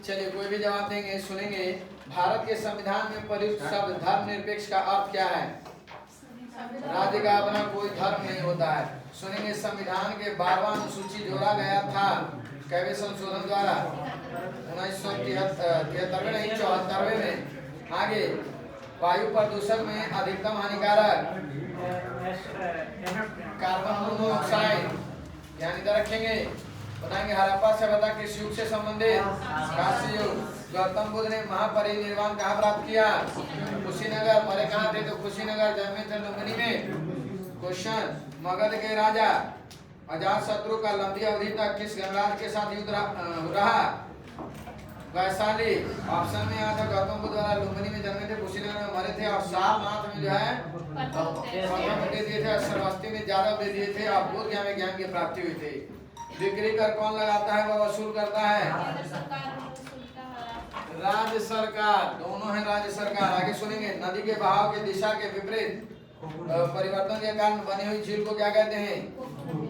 चलिए कोई भी जवाब देंगे, सुनेंगे। भारत के संविधान में प्रयुक्त शब्द धर्मनिरपेक्ष का अर्थ क्या है? राज्य का अपना कोई धर्म नहीं होता है। सुनेंगे संविधान के 12वां अनुसूची जोड़ा गया था कैवे संशोधन द्वारा? 1973 नहीं 74 में। आगे, वायु प्रदूषण में अधिकतम हानिकारक कार्बन मोनोऑक्साइड यानी इधर रखेंगे। बताएंगे हड़प्पा सभ्यता किस युग से संबंधित? कांस्य युग। गौतम बुद्ध ने महापरिनिर्वाण कहाँ प्राप्त किया? कुशीनगर। परे कहाँ थे? तो कुशीनगर। जन्मे थे लुम्बिनी में। क्वेश्चन, मगध के राजा अजातशत्रु का लंबी अवधि तक किस गणराज्य के साथ युद्ध रहा? वैशाली। ऑप्शन में यहाँ था गौतम बुद्ध द्वारा लुम्बिनी में जन्मे थे, कुशीनगर में मरे थे और सारनाथ में जो है दे दिए थे, श्रावस्ती में ज्यादा दे दिए थे और बोध गया में ज्ञान की प्राप्ति हुई थी। बिक्री कर कौन लगाता है? वह वसूल करता है राज्य सरकार। दोनों है राज्य सरकार। आगे सुनेंगे, नदी के बहाव के दिशा के विपरीत परिवर्तन के कारण बनी हुई झील को क्या कहते हैं?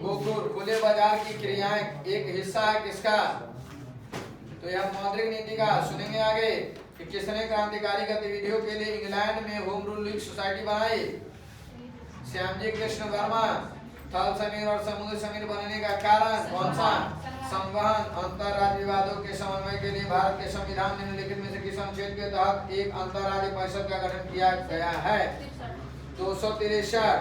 गोकुल। खुले बाजार की क्रियाएं एक हिस्सा है किसका? तो यह मौद्रिक नीति का। सुनेंगे आगे कि किसने क्रांतिकारी गतिविधियों के लिए इंग्लैंड में होम रूल लीग सोसाइटी बनाई? श्यामजी कृष्ण वर्मा। थल समीर और समुद्र समीर बनने का कारण कौन सा? संवहन। अंतरराज्य विवादों के समन्वय के लिए भारत के संविधान निम्नलिखित में से किस अनुच्छेद के तहत एक अंतरराज्य परिषद का गठन किया गया है? 263।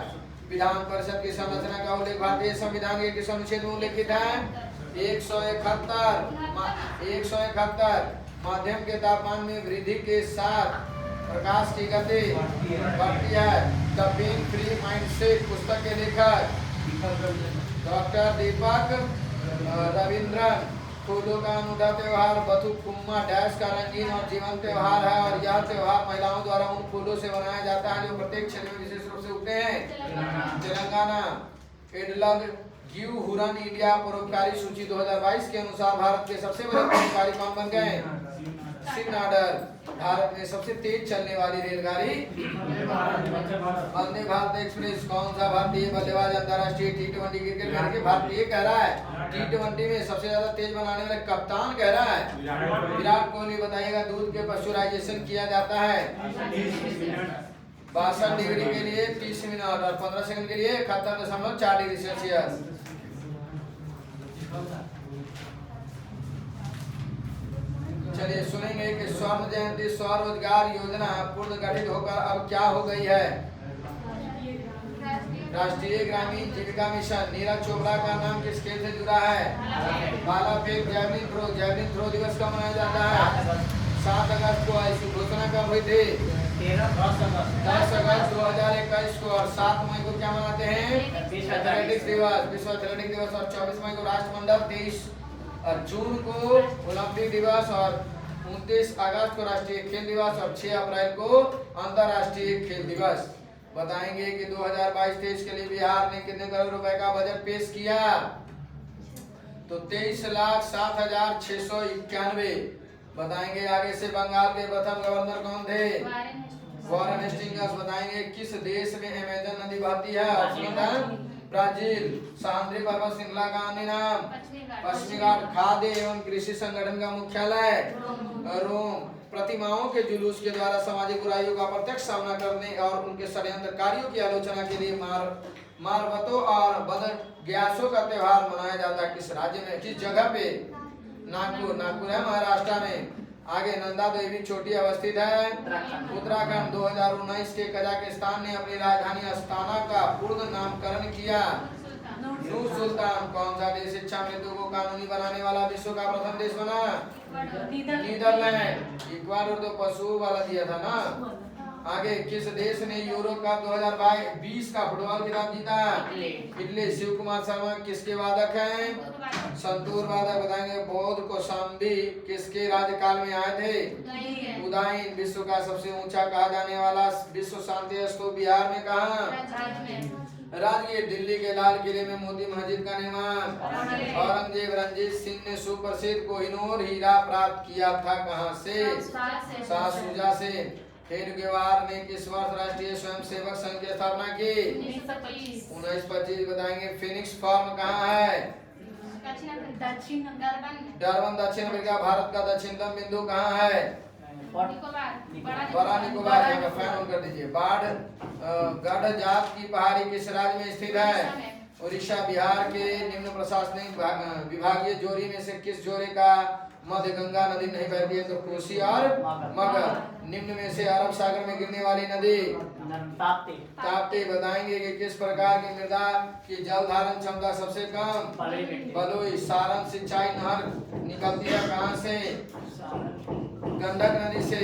विधान परिषद की संरचना का उल्लेख भारतीय संविधान के किस अनुच्छेद में उल्लेखित है? 171। माध्यम के तापमान में वृद्धि के साथ प्रकाश की गति बढ़ती है। द बीइंग फ्री माइंडसेट पुस्तक के लेखक डॉक्टर दीपक रविंद्रन। फूलों का अनूठा त्योहार बथुकुम्मा डैश का रंगीन और जीवन त्योहार है और यह त्योहार महिलाओं द्वारा उन फूलों से बनाया जाता है जो प्रत्येक क्षेत्र में विशेष रूप से उगते हैं। तेलंगाना। एडलग गिव हुरन इंडिया परोपकारी सूची 2022 के अनुसार भारत के सबसे बड़े परोपकारी कौन बन गए? सिग्नाडर। भारत में सबसे तेज चलने वाली रेलगाड़ी वंदे भारत एक्सप्रेस। कौन सा भारतीय बल्लेबाज अंतरराष्ट्रीय T20 क्रिकेट में के भारतीय कह रहा है T20 में सबसे ज्यादा तेज बनाने वाले कप्तान कह रहा है विराट कोहली। बताइएगा दूध के पाश्चराइजेशन किया जाता है 62 डिग्री के लिए 30 मिनट और 15 सेकंड के लिए 71.4 डिग्री सेल्सियस। चलिए सुनेंगे कि स्वर्ण जयंती स्वरोजगार योजना पूर्ण गठित होकर अब क्या हो गई है? राष्ट्रीय ग्रामीण जीविका मिशन। नीरज चोपड़ा का नाम किस खेल से जुड़ा है? भाला फेंक। Javelin throw. जैवलिन थ्रो दिवस कब मनाया जाता है? 7 अगस्त को। इसकी घोषणा कब हुई थी? 10 अगस्त 2021 को। और 7 मई को क्या मनाते हैं? एथलेटिक्स दिवस, विश्व एथलेटिक्स दिवस। और 24 मई को राष्ट्रमंडल, 23 जून को ओलंपिक दिवस और 29 अगस्त को राष्ट्रीय खेल दिवस और 6 अप्रैल को अंतरराष्ट्रीय खेल दिवस। बताएंगे कि 2022-23 के लिए बिहार ने कितने करोड़ रुपए का बजट पेश किया? तो 23,07,691। बताएंगे आगे से बंगाल के प्रथम गवर्नर कौन थे? Warren Hastings. बताएंगे किस देश में अमेजन नदी बहती है? ब्राजील। सह्याद्री पर्वत श्रृंखला का अन्य नाम? पश्चिमी घाट। खाद्य एवं कृषि संगठन का मुख्यालय रोम। प्रतिमाओं के जुलूस के द्वारा सामाजिक बुराइयों का प्रत्यक्ष सामना करने और उनके षड्यंत्रकारियों की आलोचना के लिए मारवतों और बदग्यासों का त्योहार मनाया जाता है किस राज्य में, किस जगह पे? नागपुर। नागपुर है महाराष्ट्र में। आगे, नंदा देवी चोटी अवस्थित है उत्तराखंड। 2019 के कजाकिस्तान ने अपनी राजधानी अस्ताना का पूर्ण नामकरण किया नूर सुल्तान। कौन सा देश शिक्षा मृत्यु को कानूनी बनाने वाला विश्व का प्रथम देश बना? नीदरलैंड। इक्वाडोर तो पशु वाला दिया था ना। आगे, किस देश ने यूरो कप 2020 का फुटबॉल खिताब जीता? इटली। शिव कुमार शर्मा किसके वादक हैं? संतूर वादक। बताएंगे बौद्ध कौशाम्बी किसके राज्यकाल में आए थे? उदयन। विश्व का सबसे ऊंचा कहा जाने वाला विश्व शांति स्तूप बिहार में कहाँ? राजगीर। दिल्ली के लाल किले में मोती मस्जिद का निर्माण। औरंगजेब रंजीत सिंह ने सुप्रसिद्ध कोहिनूर हीरा प्राप्त किया था कहाँ से? शाहसुजा से। हेडगेवार ने किस वर्ष राष्ट्रीय स्वयंसेवक संघ की स्थापना की? 1925। बताएंगे फिनिक्स फॉर्म कहाँ है? डरबन दक्षिण अफ्रीका भारत का दक्षिणतम बिंदु कहाँ है? बड़ा निकोबार। यहाँ फैन ऑन कर दीजिए। गढ़ जात की पहाड़ी किस राज्य में स्थित है? उड़ीसा। बिहार के निम्न प्रशासनिक विभागीय जोड़ी में से किस जोड़े का मध्य गंगा नदी नहीं बहती है? तो कोसी और मगध। निम्न में से अरब सागर में गिरने वाली नदी ताप्ती। बताएंगे कि किस प्रकार की मृदा की जल धारण क्षमता सबसे कम? बलुई। सारण सिंचाई नहर निकलती है कहाँ से? गंडक नदी से।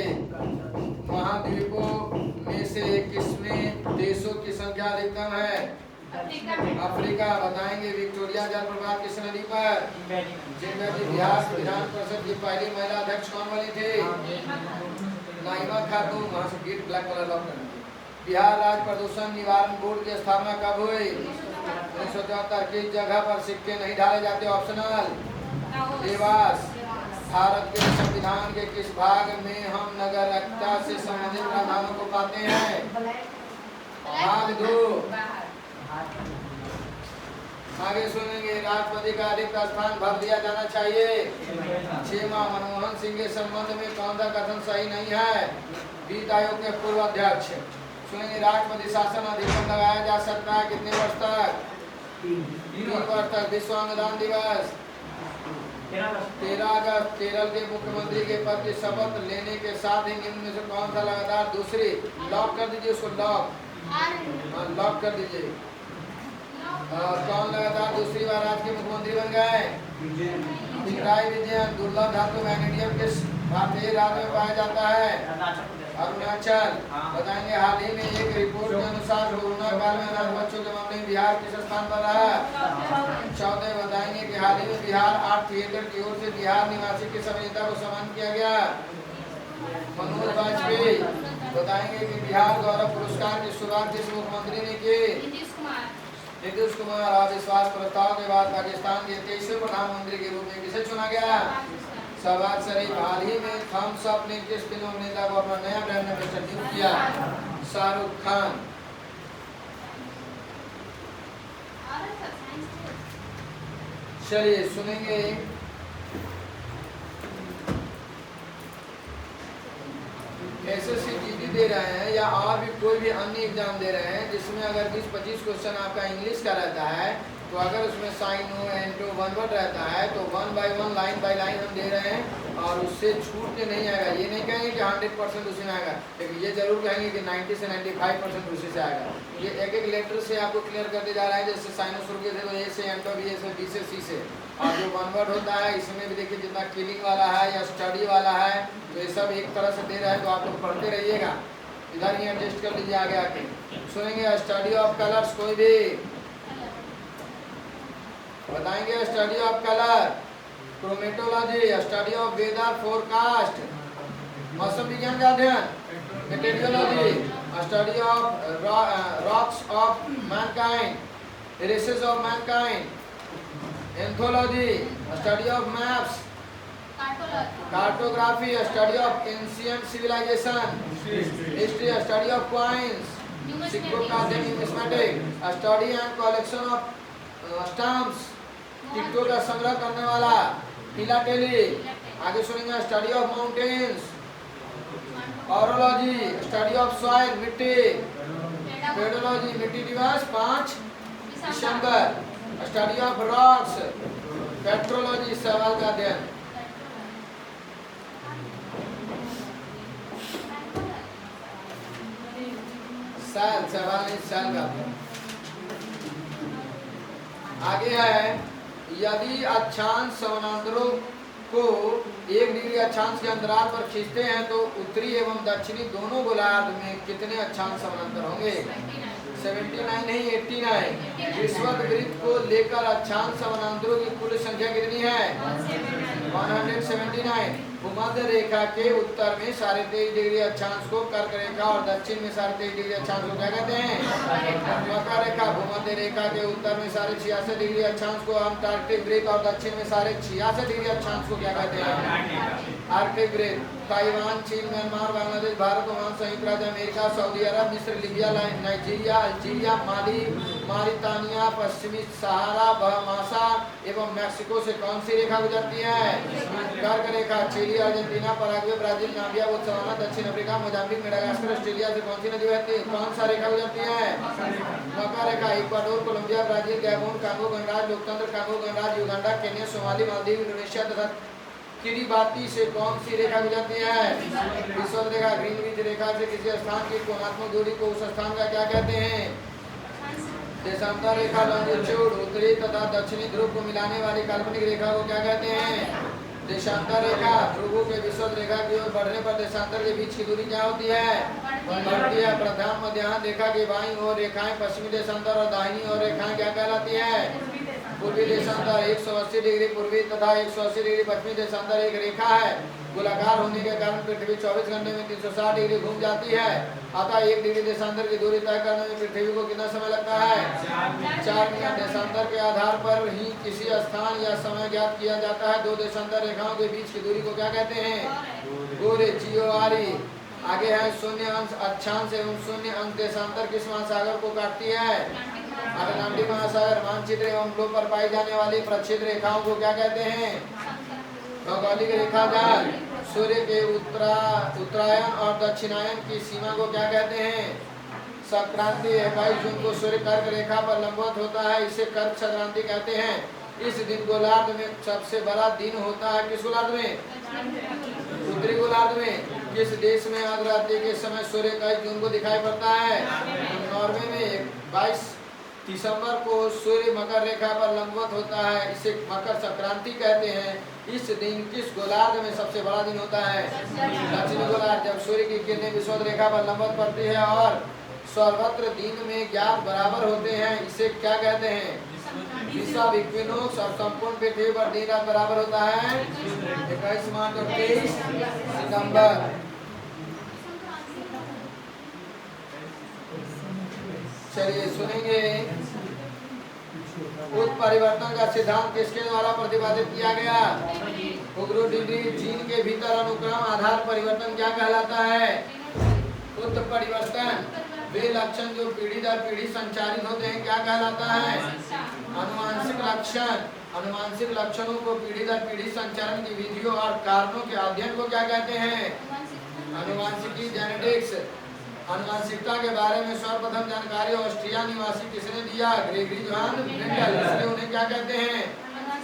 महाद्वीपों में से किसमें देशों की संख्या अधिकतम है? अफ्रीका। बताएंगे विक्टोरिया जलप्रपात किस नदी पर? जिम्बाब्वे। बिहार विधान परिषद की पहली महिला अध्यक्ष कौन बनी थी? नाइमा खातून। वहां से गेट ब्लैक कलर लॉक करना। बिहार राज्य प्रदूषण निवारण बोर्ड की स्थापना कब हुई? 1974। किस जगह पर सिक्के नहीं डाले जाते? ऑप्शनल। देवास। भारत के संविधान के किस भाग में हम नागरिकता से संबंधित प्रावधानों को पाते हैं? भाग 2। आगे सुनेंगे राष्ट्रपति का अधिक स्थान भर दिया जाना चाहिए। 6वां। मनमोहन सिंह के संबंध में कौन सा कथन सही नहीं है? वित्त आयोग के पूर्व अध्यक्ष। सुनेंगे राष्ट्रपति शासन अधिनियम लगाया जा सकता है कितने वर्ष तक? 3 वर्ष तक। विश्व अंगदान दिवस 13 अगस्त। केरल के मुख्यमंत्री के पद की शपथ लेने के साथ ही निम्न में से कौन सा लगातार दूसरी? लॉक कर दीजिए उसको। लॉक कर दीजिए। कौन लगातार दूसरी बार राज्य के मुख्यमंत्री बन गए? पिनराई विजयन। दुर्लभ धातु वैनेडियम किस भारतीय राज्य में पाया जाता है? अरुणाचल। बताएंगे हाल ही में एक रिपोर्ट के अनुसार कोरोना काल में अनाथ बच्चों के मामले में बिहार किस स्थान पर रहा? 14। बताएंगे कि हाल ही में बिहार आर्ट थिएटर की ओर से बिहार निवासी किस अभिनेता को सम्मानित किया गया? मनोज वाजपेयी। बताएंगे कि बिहार गौरव पुरस्कार की शुरुआत किस मुख्यमंत्री ने की? नीतीश कुमार। अविश्वास प्रस्ताव के बाद पाकिस्तान के 23वें प्रधानमंत्री के रूप में किसे चुना गया? शहबाज शरीफ। हाल ही में थम्स अप ने किस फिल्म अभिनेता को अपना नया ब्रांड एम्बेसडर नियुक्त किया? शाहरुख खान। चलिए सुनेंगे एसएससी जीडी दे रहे हैं या और भी कोई भी अन्य एग्जाम दे रहे हैं जिसमें अगर 20-25 क्वेश्चन आपका इंग्लिश का रहता है तो अगर उसमें साइन हो एंड वन वर्ड रहता है तो 1 by 1 लाइन बाय लाइन हम दे रहे हैं और उससे छूट के नहीं आएगा। ये नहीं कहेंगे कि 100% उसी में आएगा, लेकिन ये जरूर कहेंगे कि 90 से 95% उसी से आएगा। ये एक एक लेटर से आपको क्लियर करते जा रहा है। जैसे साइनस रुके थे तो ए से, एंटो बी से, बी से, सी से। और जो वन वर्ड होता है इसमें भी देखिए जितना किलिंग वाला है या स्टडी वाला है तो ये सब एक तरह से दे रहा है तो आप लोग पढ़ते रहिएगा। इधर ही एडजस्ट कर लीजिए आगे आके। सुनेंगे स्टडी ऑफ कलर्स। कोई भी बताएंगे? Study of colour. Chromatology. Study of weather forecast. मौसम विज्ञान का अध्ययन। Meteorology. Study of rocks of mankind. Races of mankind. Anthology. Study of maps. Cartography. Study of ancient civilization. History. Study of coins. सिक्कों का अध्ययन। Numismatic. Study and collection of stamps. टिकटों का संग्रह करने वाला। फिलाटेली। आगे सुनेंगे study of mountains. Orology. Study of soil मिट्टी। पेडोलॉजी। मिट्टी दिवस 5 दिसंबर। Study of rocks. पेट्रोलॉजी। सवाल का अध्ययन। सवाल नहीं सेल का अध्ययन। आगे है यदि अक्षांश समानांतरों को 1 डिग्री अक्षांश के अंतराल पर खींचते हैं तो उत्तरी एवं दक्षिणी दोनों गोलार्ध में कितने अक्षांश समानांतर होंगे? 79 नहीं 89। विषुवत वृत्त को लेकर अक्षांश समानांतरों की कुल संख्या कितनी है? 179। भूमध्य रेखा के उत्तर में 23.5 डिग्री अक्षांश को कर्क रेखा और दक्षिण में 23.5 डिग्री अक्षांश को क्या कहते हैं? मकर रेखा। भूमध्य रेखा के उत्तर में 86.5 डिग्री अक्षांश को अंटार्कटिक वृत्त और दक्षिण में 86.5 डिग्री अक्षांश को क्या कहते हैं? आर्कटिक, ताइवान, चीन, म्यांमार, बांग्लादेश, भारत, ओमान, संयुक्त राज्य अमेरिका, सऊदी अरब, मिस्र, लीबिया, नाइजीरिया, अल्जीरिया, माली, मॉरिटानिया, पश्चिमी सहारा, बहामासा एवं मैक्सिको से कौन सी रेखा गुजरती है? कर्क रेखा। Chile, Argentina, Paraguay, Brazil, Namibia, Botswana, दक्षिण अफ्रीका, मोजाम्बिक, मेडागास्कर, ऑस्ट्रेलिया से कौन सी नदी बहती है? कौन सा रेखा गुजरती है? मकर रेखा। Ecuador, Colombia, Brazil, Gabon, Congo गणराज्य, लोकतंत्र कांगो गणराज्य, Uganda, Kenya, Somali, Maldives, Indonesia तथा किरिबाती से कौन सी रेखा गुजरती है? विषुवत रेखा। ग्रीनविच रेखा से किसी स्थान की कोणात्मक दूरी को उस स्थान का क्या कहते हैं? देशांतर रेखा। लॉन्गिट्यूड। उत्तरी तथा दक्षिणी ध्रुव को मिलाने वाली काल्पनिक रेखा को क्या कहते हैं? देशांतर रेखा। ध्रुवों के विषुवत रेखा की ओर बढ़ने पर देशांतर के बीच की दूरी क्या होती है? बढ़ती है। प्रधान मध्याह्न रेखा की बाईं ओर रेखाएं पश्चिमी देशांतर और दाहिनी ओर रेखाएं क्या कहलाती है? पूर्वी देशांतर। 180 डिग्री पूर्वी तथा 180 डिग्री पश्चिमी देशांतर एक रेखा है। गोलाकार होने के कारण पृथ्वी 24 घंटे में 360 डिग्री घूम जाती है। अतः 1 डिग्री देशांतर की दूरी तय करने में पृथ्वी को कितना समय लगता है? 4 मिनट। देशांतर के आधार पर ही किसी स्थान या समय ज्ञात किया जाता है। दो देशांतर रेखाओं के बीच की दूरी को क्या कहते हैं? गोरे, GORE। आगे है शून्य अंश अक्षांश एवं शून्य अंश देशांतर किस महासागर को काटती है? अटलांटिक महासागर। मानचित्र एवं ग्लोब पर पाई जाने वाली प्रक्षेत्र रेखाओं को क्या कहते हैं? भौगोलिक रेखा जाल। सूर्य के उत्तरायण और दक्षिणायन की सीमा को क्या कहते हैं? संक्रांति। 22 जून को सूर्य कर्क रेखा पर लंबवत होता है, इसे कर्क संक्रांति कहते हैं। इस दिन गोलार्ध में सबसे बड़ा दिन होता है। किस गोलार्ध में? उत्तरी गोलार्ध में। किस देश में अर्धरात्रि के समय सूर्य 21 जून को दिखाई पड़ता है? नॉर्वे में। 22 दिसंबर को सूर्य मकर रेखा पर लंबवत होता है, इसे मकर संक्रांति कहते हैं। इस दिन किस गोलार्ध में सबसे बड़ा दिन होता है? दक्षिणी गोलार्ध। जब सूर्य की किरणें विषुवत रेखा पर लंबवत पड़ती है और सर्वत्र दिन में ज्ञात बराबर होते हैं, इसे क्या कहते हैं? विषुव इक्विनोक्स। और संपूर्ण पृथ्वी पर दिन रात बराबर होता है 21 मार्च और 23 सितंबर। चलिए सुनेंगे। उत्परिवर्तन का सिद्धांत किसके द्वारा प्रतिपादित किया गया? उग्रोडिग्री। जीन के भीतर अनुक्रम आधार परिवर्तन क्या कहलाता है? उत्परिवर्तन। वे लक्षण जो पीढ़ी दर पीढ़ी संचारित होते हैं क्या कहलाता है? अनुवांशिक लक्षण। अनुवांशिक लक्षणों को पीढ़ी दर पीढ़ी संचारण की विधियों और कारणों के अध्ययन को क्या कहते हैं? अनुवांशिकी, जेनेटिक्स। अनुवांशिकता के बारे में सर्वप्रथम जानकारी ऑस्ट्रिया निवासी किसने दिया? Gregory Johan Mendel. इसलिए उन्हें क्या कहते हैं?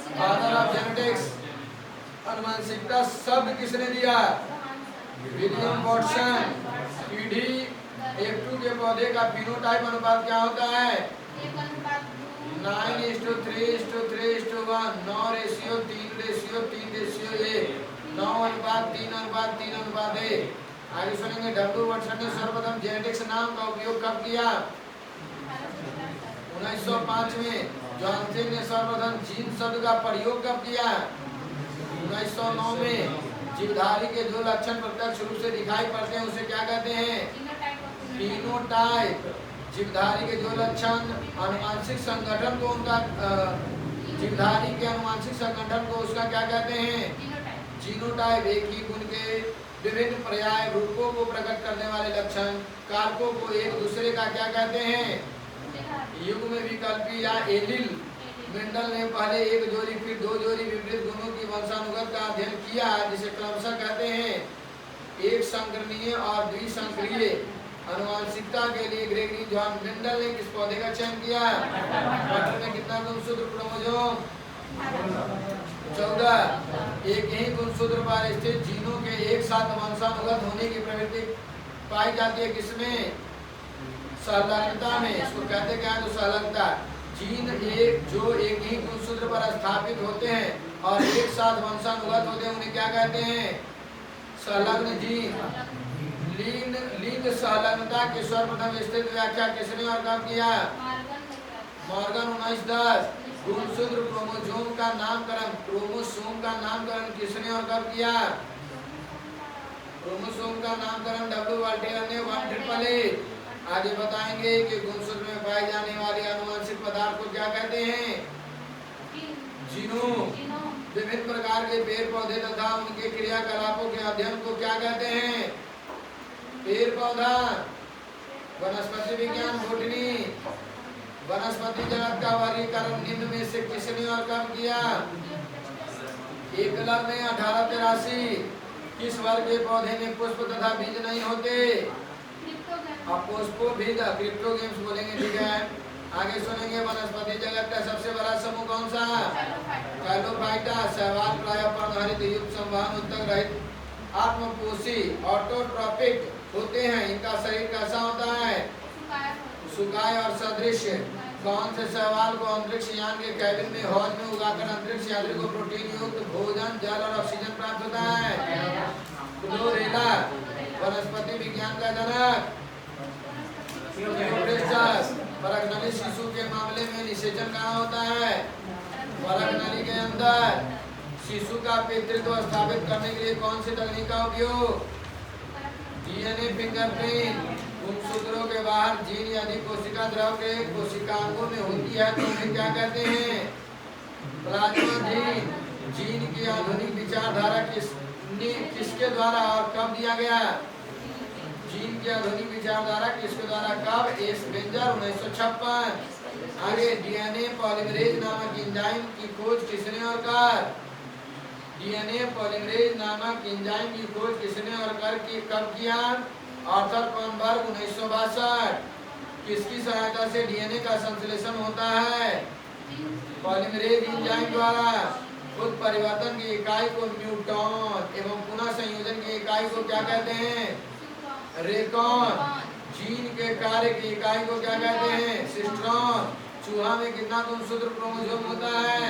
Father of genetics. अनुवांशिकता शब्द किसने दिया? William Watson. पीढ़ी 1:2 के पौधे का फिनोटाइप अनुपात क्या होता है? 9:3:3:1। 9:3:3:1। 9:3:3:1। आगे सुनेंगे। डब्ल्यू वॉटसन ने सर्वप्रथम जेनेटिक्स नाम का उपयोग कब किया? 1905 में। जॉनसन ने सर्वप्रथम जीन शब्द का प्रयोग कब किया? 1909 में। जीवधारी के जो लक्षण प्रत्यक्ष रूप से दिखाई पड़ते हैं उसे क्या कहते हैं? फिनोटाइप। जीवधारी के जो लक्षण आनुवंशिक संगठन को उनका जीवधारी के आनुवंशिक संगठन को उसका क्या कहते हैं? जीनोटाइप। एक ही गुण के विभिन्न पर्याय रूपों को प्रकट करने वाले लक्षण कारकों को एक दूसरे का क्या कहते हैं? युग्म विकल्पी या एलील। मेंडल ने पहले एक जोड़ी फिर दो जोड़ी विपरीत गुणों की वंशानुगत का अध्ययन किया, जिसे क्रमशः कहते हैं एक संकरणीय और द्विसंकरीय। अनुवांशिकता के लिए ग्रेगरी जोहान मेंडल ने किस पौधे का चयन किया? मटर में कितना गुणसूत्र क्रोमोसोम? 14। एक ही गुणसूत्र पर स्थित जीनों के एक साथ वंशानुगत होने की प्रवृत्ति पाई जाती है किसमें? सहलंगता में। इसको कहते क्या है? तो सहलंगता। जीन जो एक ही गुणसूत्र पर स्थापित होते हैं और एक साथ वंशानुगत होते हैं उन्हें क्या कहते हैं? संलग्न जीन। लिंग संलग्नता की सर्वप्रथम स्थित व्याख्या किसने और कब किया? मॉर्गन 1910। गुणसूत्र क्रोमोसोम का नामकरण किसने और कब किया? क्रोमोसोम का नामकरण डब्ल्यू वाल्टेयर ने 1888। आगे बताएंगे कि गुणसूत्र में पाई जाने वाली आनुवंशिक पदार्थ को क्या कहते हैं? जीनोम। विभिन्न प्रकार के पेड़ पौधे तथा उनके क्रियाकलापों के अध्ययन को क्या कहते हैं? पेड़ पौधा। वनस्पति विज्ञान बोटनी। वनस्पति जगत का वर्गीकरण निम्न में से किसने और कब किया? एकलव्य ने 1883। किस वर्ग के पौधे में पुष्प तथा बीज नहीं होते? अब पुष्पो बीज क्रिप्टोगेम्स बोलेंगे, ठीक है। आगे सुनेंगे वनस्पति जगत का सबसे बड़ा समूह कौन सा? कैलोफाइटा। शैवाल प्रायः पर्णहरित युक्त संवहन उत्तक रहित आत्मपोषी ऑटोट्रॉपिक होते हैं। इनका शरीर कैसा होता है? सुकाय और सदृश। कौन से शैवाल को अंतरिक्ष यान के कैबिन में हॉल में उगाकर अंतरिक्ष यात्री को प्रोटीन युक्त भोजन, जल और ऑक्सीजन प्राप्त होता है? क्लोरेला। वनस्पति विज्ञान का जनक परगनली शिशु के मामले में निषेचन कहाँ होता है? परगनली के अंदर। शिशु का पितृत्व स्थापित करने के लिए कौन सी तकनीक का उपयोग? DNA fingerprint. गुणसूत्रों के बाहर जीन यदि कोशिका द्रव के कोशिकांगों में होती है तो उन्हें क्या कहते हैं? Plasma gene. जीन की आधुनिक विचारधारा किसके द्वारा और कब दिया गया? जीन की आधुनिक विचारधारा किसके द्वारा कब? S Berger 1956। आगे डीएनए पॉलीमरेज नामक एंजाइम की खोज किसने और कर? डीएनए पॉलीमरेज नामक एंजाइम की खोज किसने और कब किया? आर्थर कॉनबर्ग 1962। किसकी सहायता से डीएनए का संश्लेषण होता है? पॉलीमरेज एंजाइम द्वारा। उत्परिवर्तन की इकाई को न्यूट्रॉन एवं पुनः संयोजन की इकाई को क्या कहते हैं? रेकॉन। जीन के कार्य की इकाई को क्या कहते हैं? सिस्ट्रॉन। चूहा में कितना गुणसूत्र क्रोमोसोम होता है?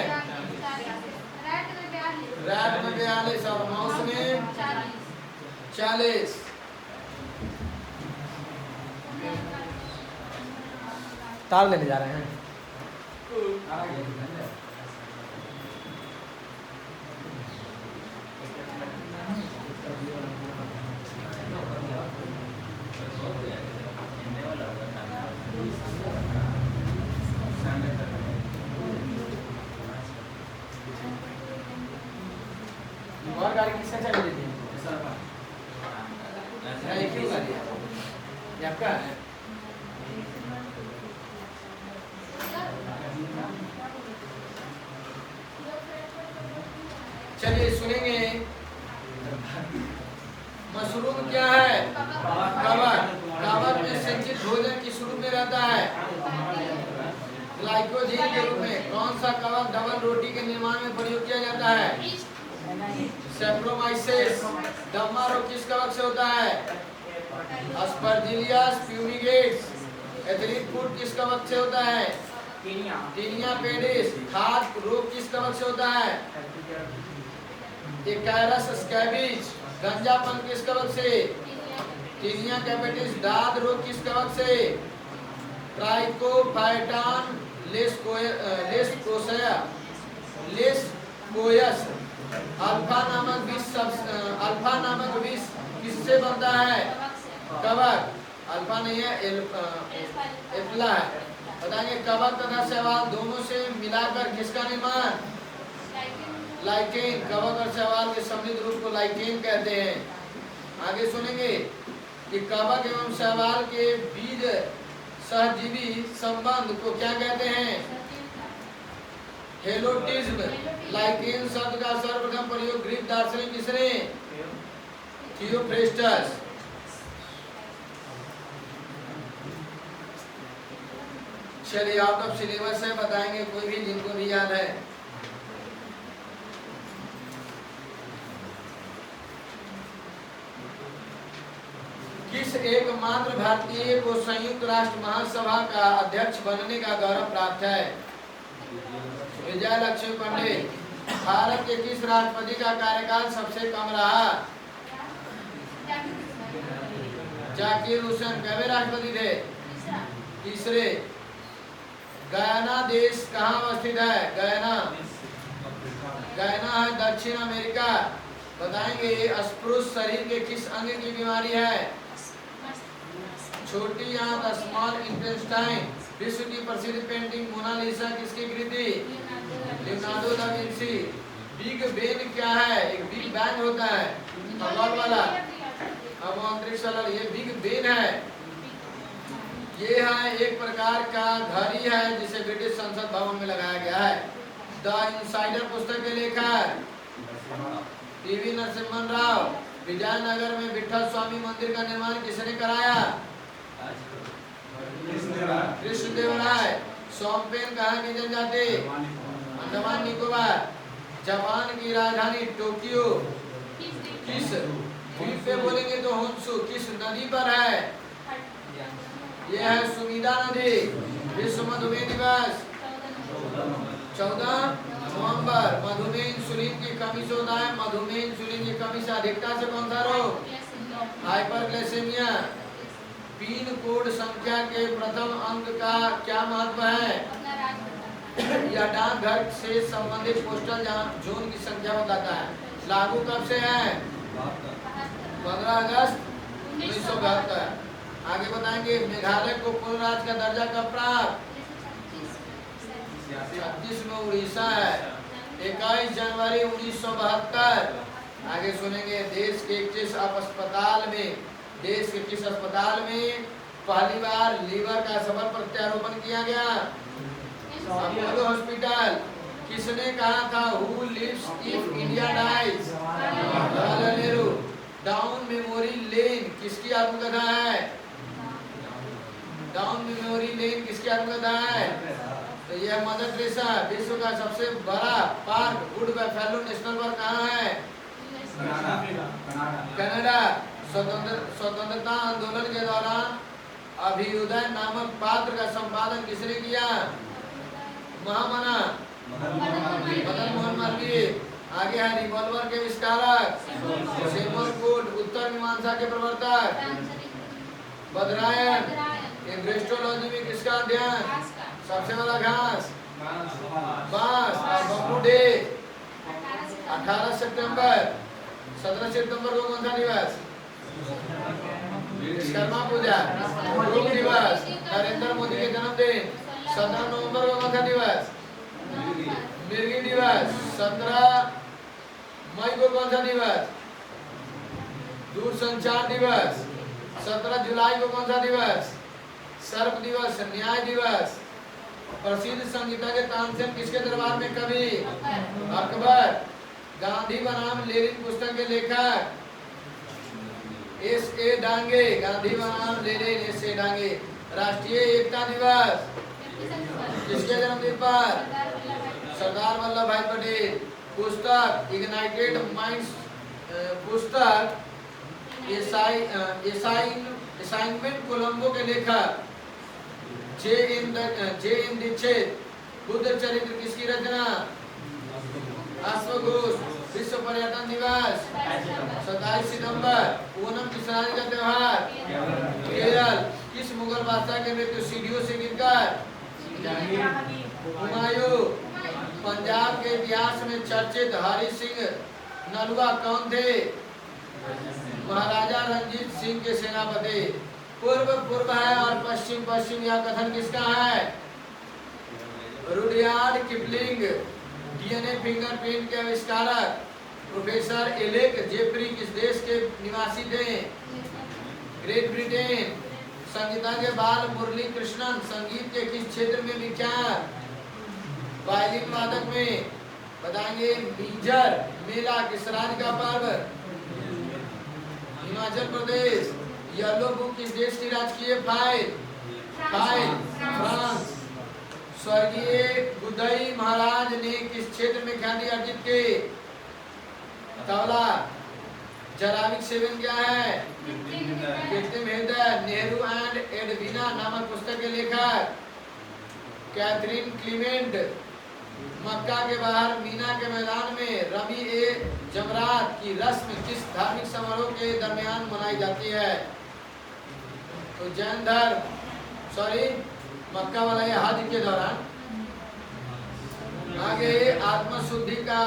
रैट में 42 और माउस में 40। तार लेने जा रहे हैं। और गाड़ी किससे चल रही थी? क्यों गाड़ी है आपका? चलिए सुनेंगे। मशरूम क्या है? कवक। कवक में संचित भोजन किस रूप में रहता है? ग्लाइकोजेन के रूप में। कौन सा कवक डबल रोटी के निर्माण में प्रयोग किया जाता है? सेप्रोमाइसेस। दमा रोग किस कवक से होता है? अस्परजिलियस फ्यूमिगेट्स। एथलीट फूड किस कवक से होता है? Tinea pedis. खाद रोग किस कवक से होता है? इकायरस स्कैबिज। गंजापन किस कवक से? Tinea capitis. दाद रोग किस कवक से? ट्राइकोफाइटान लेस्कोयस। अल्फा नामक विष किससे बनता है? कवक। अल्फा नहीं है, एल्फा है। बताएंगे कवक तथा शैवाल दोनों से मिलाकर किसका निर्माण? लाइकेन। कवक और शैवाल के सम्मिलित रूप को लाइकेन कहते हैं। आगे सुनेंगे कि कवक एवं शैवाल के बीज सहजीवी संबंध को क्या कहते हैं? हेलोटिज्म। लाइकेन शब्द का सर्वप्रथम प्रयोग ग्रीक दार्शनिक किसने? थियोफ्रेस्टस। चलिए आउट ऑफ सिलेबस है, बताएंगे कोई भी जिनको भी याद है। किस एकमात्र भारतीय को संयुक्त राष्ट्र महासभा का अध्यक्ष बनने का गौरव प्राप्त है? विजय लक्ष्मी पंडित। भारत के किस राष्ट्रपति का कार्यकाल सबसे कम रहा? जाकिर हुसैन। कवे राष्ट्रपति थे? तीसरे। गयाना देश कहाँ अवस्थित है? गयाना है दक्षिण अमेरिका। बताएंगे अस्पृश्य शरीर के किस अंग की बीमारी है? छोटी आंत, स्मॉल इंटेस्टाइन। विश्व की प्रसिद्ध पेंटिंग मोनालिसा किसकी कृति? Leonardo da Vinci. Big Ben क्या है? एक बिग बैंग होता है खगोल वाला, अब अंतरिक्ष वाला, ये बिग बेन है। ये है एक प्रकार का घड़ी है जिसे ब्रिटिश संसद भवन में लगाया गया है। द इनसाइडर पुस्तक के लेखक पीवी नरसिम्हन राव। विजयनगर में विठल स्वामी मंदिर का निर्माण किसने कराया? कृष्णदेवराय। शोम्पेन कहाँ की जनजाति? अंडमान निकोबार। जापान की राजधानी टोक्यो किस द्वीप पे बोलेंगे तो होन्शु किस नदी पर है? यह है सुमीदा नदी। विश्व मधुमेह दिवस 14 नवंबर। मधुमेह इंसुलिन की कमी से होता है। मधुमेह इंसुलिन की कमी से अधिकता से कौन सा रोग? हाइपरग्लाइसेमिया। पिन कोड संख्या के प्रथम अंक का क्या महत्व है? यह डाकघर से संबंधित पोस्टल जोन की संख्या बताता है। लागू कब से है? 15 अगस्त 1972। आगे बताएंगे मेघालय को पूर्ण राज्य का दर्जा कब प्राप्त? 36 में उड़ीसा है। 21 जनवरी 1972। आगे सुनेंगे देश के किस अस्पताल में पहली बार लीवर का सफल प्रत्यारोपण किया गया? Apollo hospital. किसने कहा था who lives if India dies? Jawaharlal Nehru. Down memory lane किसकी आत्मकथा है? डाउन मेमोरी लेन किसकी आत्मकथा है? तो यह मदर टेरेसा। विश्व का सबसे बड़ा park would buffalo national park कहाँ है? कनाडा। स्वतंत्रता आंदोलन के दौरान अभ्युदय नामक पात्र का संपादन किसने किया? महामना मदन मोहन मालवीय। आगे है रिवॉल्वर के आविष्कारक सेमुअल कोड। उत्तर मीमांसा के प्रवर्तक बदरायन। एग्रेस्टोलॉजी में किसका अध्ययन? सबसे बड़ा घास बांस। और बम्बू डे 18 सितंबर। 17 सितंबर को कौन सा दिवस? विश्वकर्मा पूजा। योग दिवस। नरेंद्र मोदी के जन्मदिन 17 नवंबर को कौन सा दिवस? मिर्गी दिवस। 17 मई को कौन सा दिवस? दूरसंचार दिवस। 17 जुलाई को कौन सा दिवस? सर्प दिवस। न्याय दिवस। प्रसिद्ध संगीता के तानसेन किसके दरबार में कवि? अकबर। गांधी बनाम लेनिन पुस्तक के लेखक S.A. डांगे। गांधी बनाम लेनिन S.A. डांगे। राष्ट्रीय एकता दिवस किसके जन्मदिन पर? सरदार वल्लभ भाई पटेल। पुस्तक इग्नाइटेड माइंड्स। पुस्तक असाइनमेंट कोलंबो के लेखक J.N. दीक्षित। बुद्ध चरित्र किसकी रचना? अश्वघोष। विश्व पर्यटन दिवस 27 सितंबर। ओणम किस राज्य का त्योहार? केरल। किस मुगल बादशाह की मृत्यु सीढ़ियों से गिरकर? हुमायूं। पंजाब के इतिहास में चर्चित हरि सिंह नलवा कौन थे? महाराजा रंजीत सिंह के सेनापति। पूर्व है और पश्चिम यह कथन किसका है? Rudyard Kipling. डीएनए फिंगरप्रिंट के आविष्कारक प्रोफेसर एलेक जेफरी किस देश के निवासी थे? Great Britain. संगीता के बाल मुरली कृष्णन संगीत के किस क्षेत्र में विख्यात? वायलिन वादक में। बताएंगे मीजर मेला किस राज्य का पर्व? हिमाचल प्रदेश। येलो बुक किस देश की राजकीय फाइल? फ्रांस। स्वर्गीय बुदई महाराज ने किस क्षेत्र में ख्याति अर्जित की? तबला। जैविक सेवन क्या है? कृत्रिम हृदय। नेहरू एंड एडविना नामक पुस्तक के लेखक कैथरीन क्लीमेंट। मक्का के बाहर मीना के मैदान में रबी ए जमरात की रस्म किस धार्मिक समारोह के दरमियान मनाई जाती है? तो जैन धर्म मक्का वाला ये हज के दौरान। आगे आत्म शुद्धि का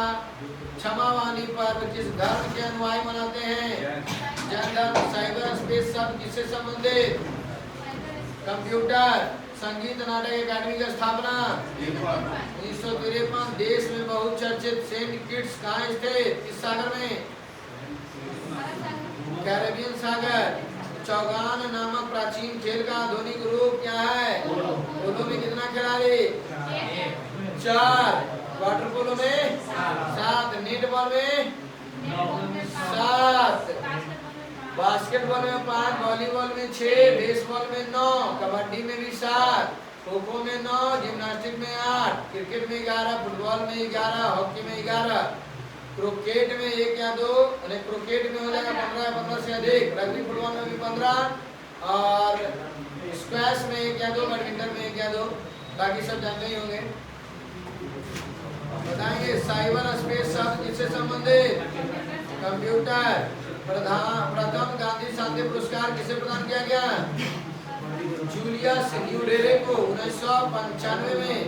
क्षमावानी पर्व किस धर्म के अनुयायी मनाते हैं? जैन धर्म। साइबर स्पेस शब्द किससे संबंधित? कंप्यूटर। संगीत नाटक अकादमी की स्थापना 1953। देश में बहुचर्चित सेंट किट्स कहाँ स्थित? किस सागर में? कैरेबियन सागर। चौगान नामक प्राचीन खेल का आधुनिक रूप क्या है? पोलो में कितना खिलाड़ी? 4। वाटर पोलो में 7। नेटबॉल में 7। बास्केटबॉल में 5। वॉलीबॉल में 6। बेसबॉल में 9। कबड्डी में भी 7। खो खो में 9। जिम्नास्टिक में 8। क्रिकेट में 11। फुटबॉल में 11। हॉकी में 11। क्रिकेट में 1 या 2, क्रिकेट में हो जाएगा 15 या 15 से अधिक। रग्बी फुटबॉल में भी 15 और स्क्वैश में 1 या 2, बैडमिंटन में 1 या 2। बाकी सब जानते ही होंगे। बताएंगे साइबर स्पेस शब्द किससे संबंधित? कंप्यूटर। प्रथम गांधी शांति पुरस्कार किसे प्रदान किया गया? जूलियस न्यूरेरे को 1995 में।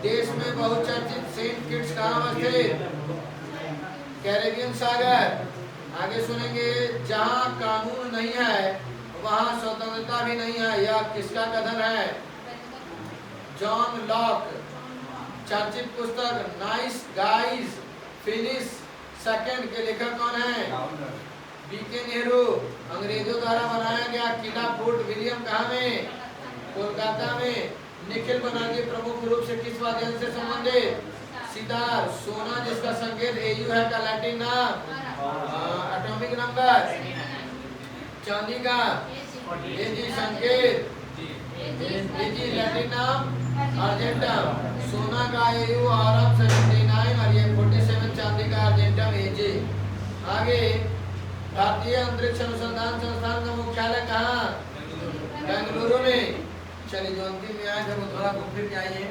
देश में बहुचर्चित सेंट किट्स कहाँ स्थित? कैरेबियन सागर। आगे सुनेंगे जहाँ कानून नहीं है वहाँ स्वतंत्रता भी नहीं है, यह किसका कथन है? John Locke. चर्चित पुस्तक नाइस गाइज फिनिश सेकंड के लेखक कौन है? बीके नेहरू। अंग्रेजों द्वारा बनाया गया किला फोर्ट विलियम कहाँ में? कोलकाता में। निखिल बनर्जी प्रमुख रूप से किस वाद्य से संबंधित? सितार। सोना जिसका संकेत AU है का लैटिन नाम? Atomic number. चांदी का AG संकेत AG लैटिन नाम अर्जेंटम। सोना का AU आरब 79 और ये 47। चांदी का अर्जेंटम AG। आगे भारतीय अंतरिक्ष अनुसंधान संस्थान का मुख्यालय कहाँ? बेंगलुरु में। चलिए जो अंतिम में आए थे वो थोड़ा घूम फिर के आइए।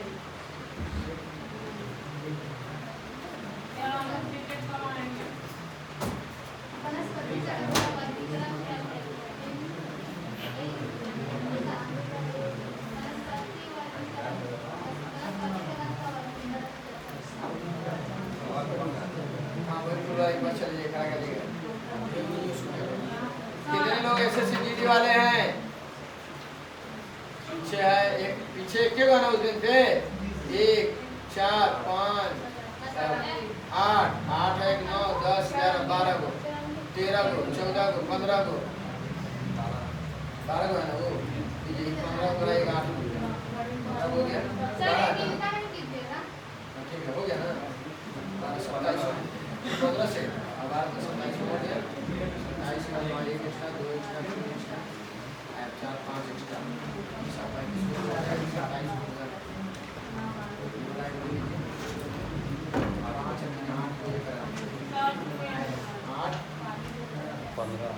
कितने लोग एसएससी जीडी वाले हैं? पीछे है एक, पीछे एक गाना उस दिन थे। 1 4 5 8 8 1 9 10 11 12 को 13 को 14 को 15 को 12 को है ना वो? ये 15 को 1 8 हो गया। ठीक है हो गया ना? 27 15 से अब 27 हो गया। 27 का 1 एक्स्ट्रा 2 एक्स्ट्रा 3 एक्स्ट्रा 4 5 एक्स्ट्रा 15।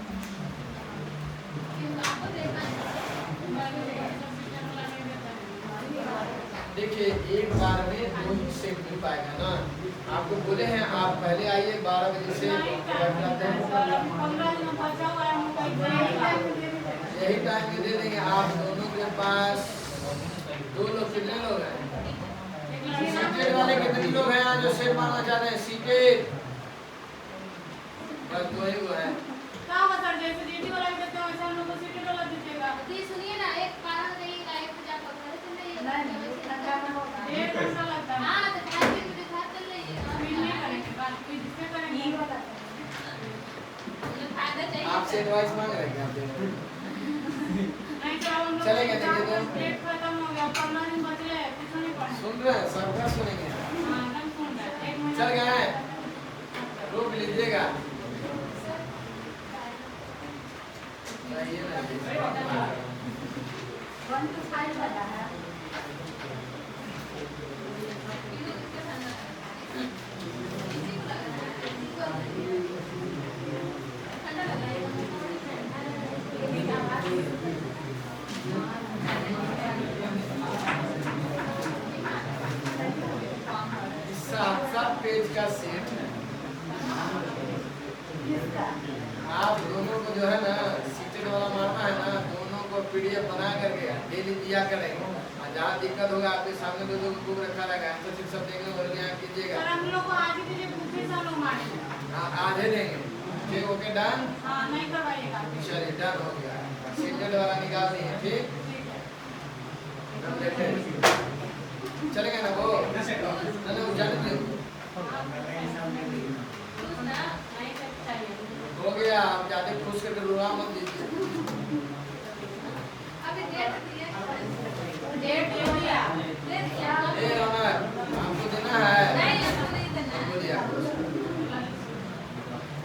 देखिए एक बार में 2 हिस्से मिल पाएगा ना। आपको बोले हैं आप पहले आइए 12 बजे से यही टाइम में दे देंगे। आप दोनों के पास 2 लोग कितने लोग हैं? सीटेड वाले कितने लोग हैं यहाँ जो सेट मारना चाहते हैं? सीटेड बस 2 ही वो है। जैसे जीडी वाला देते हैं वैसे हम लोग को सीटेड वाला दीजिएगा। सुनिए ना एक कारण नहीं लाइफ में जाकर घर चले ये पैसा लगता है। हां तो खाने में भी खा चल रही है मिलने करेंगे बात कोई जिससे करेंगे ये वाला मुझे फायदा चाहिए। आपसे एडवाइस मांग रहे हैं आप नहीं तो हम लोग चलेगा देखिए तो डेट खत्म हो गया 15 दिन बचे कुछ नहीं पढ़े। सुन रहे हैं सबका सुनेंगे। हां हम सुन रहे हैं। 1 महीना चल गए रोक लीजिएगा। चाहिए ना 1 to 5 वाला है। पेज का सेट आप दोनों को जो है ना सीटेड वाला मारना है ना, दोनों को PDF बना करके डेली दिया करेंगे। जहाँ दिक्कत होगा आपके सामने 2 बुक रखा रहेगा, आंसर शीट सब देंगे और यहाँ कीजिएगा। सर हम लोग को आज ही दीजिए बुक से हम लोग मारेंगे। आज ही देंगे। ठीक ओके डन। हां नहीं करवाइएगा। चलिए डन हो गया। सीटेड वाला निकाल दिए ठीक। चलेगा ना वो ना वो जाने दो हो गया आप ज्यादा खुश करके रुआ मत दीजिए अभी डेट डेट ले लिया ए रौनक आपको देना है नहीं आपको नहीं देना हमको दिया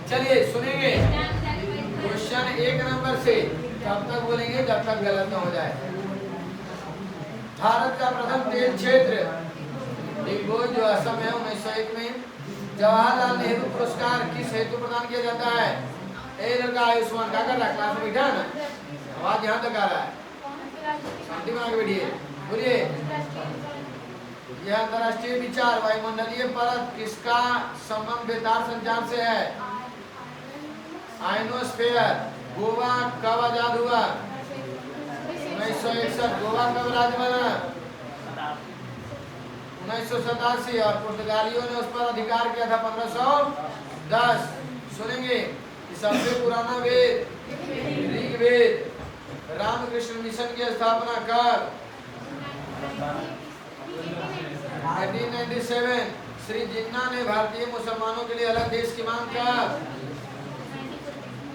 चलिए सुनेंगे क्वेश्चन 1 नंबर से तब तक बोलेंगे जब तक गलत न हो जाए भारत का प्रथम तेल क्षेत्र डिगबोई जो असम है 1901 में जवाहरलाल नेहरू पुरस्कार किस हेतु प्रदान किया जाता है ए लड़का आयुष्मान क्या कर रहा है क्लास में बैठा है ना आवाज यहाँ तक आ रहा है शांति बना के बैठिए बोलिए यह अंतरराष्ट्रीय विचार वायुमंडलीय परत किसका संबंध बेतार संचार से है आयनोस्फीयर गोवा कब आजाद हुआ 1961 गोवा कब राज्य बना 1987 और पुर्तगालियों ने उस पर अधिकार किया था 1510 सुनेंगे कि सबसे पुराना वेद ऋग्वेद रामकृष्ण मिशन की स्थापना कब 1997 श्री जिन्ना ने भारतीय मुसलमानों के लिए अलग देश की मांग कब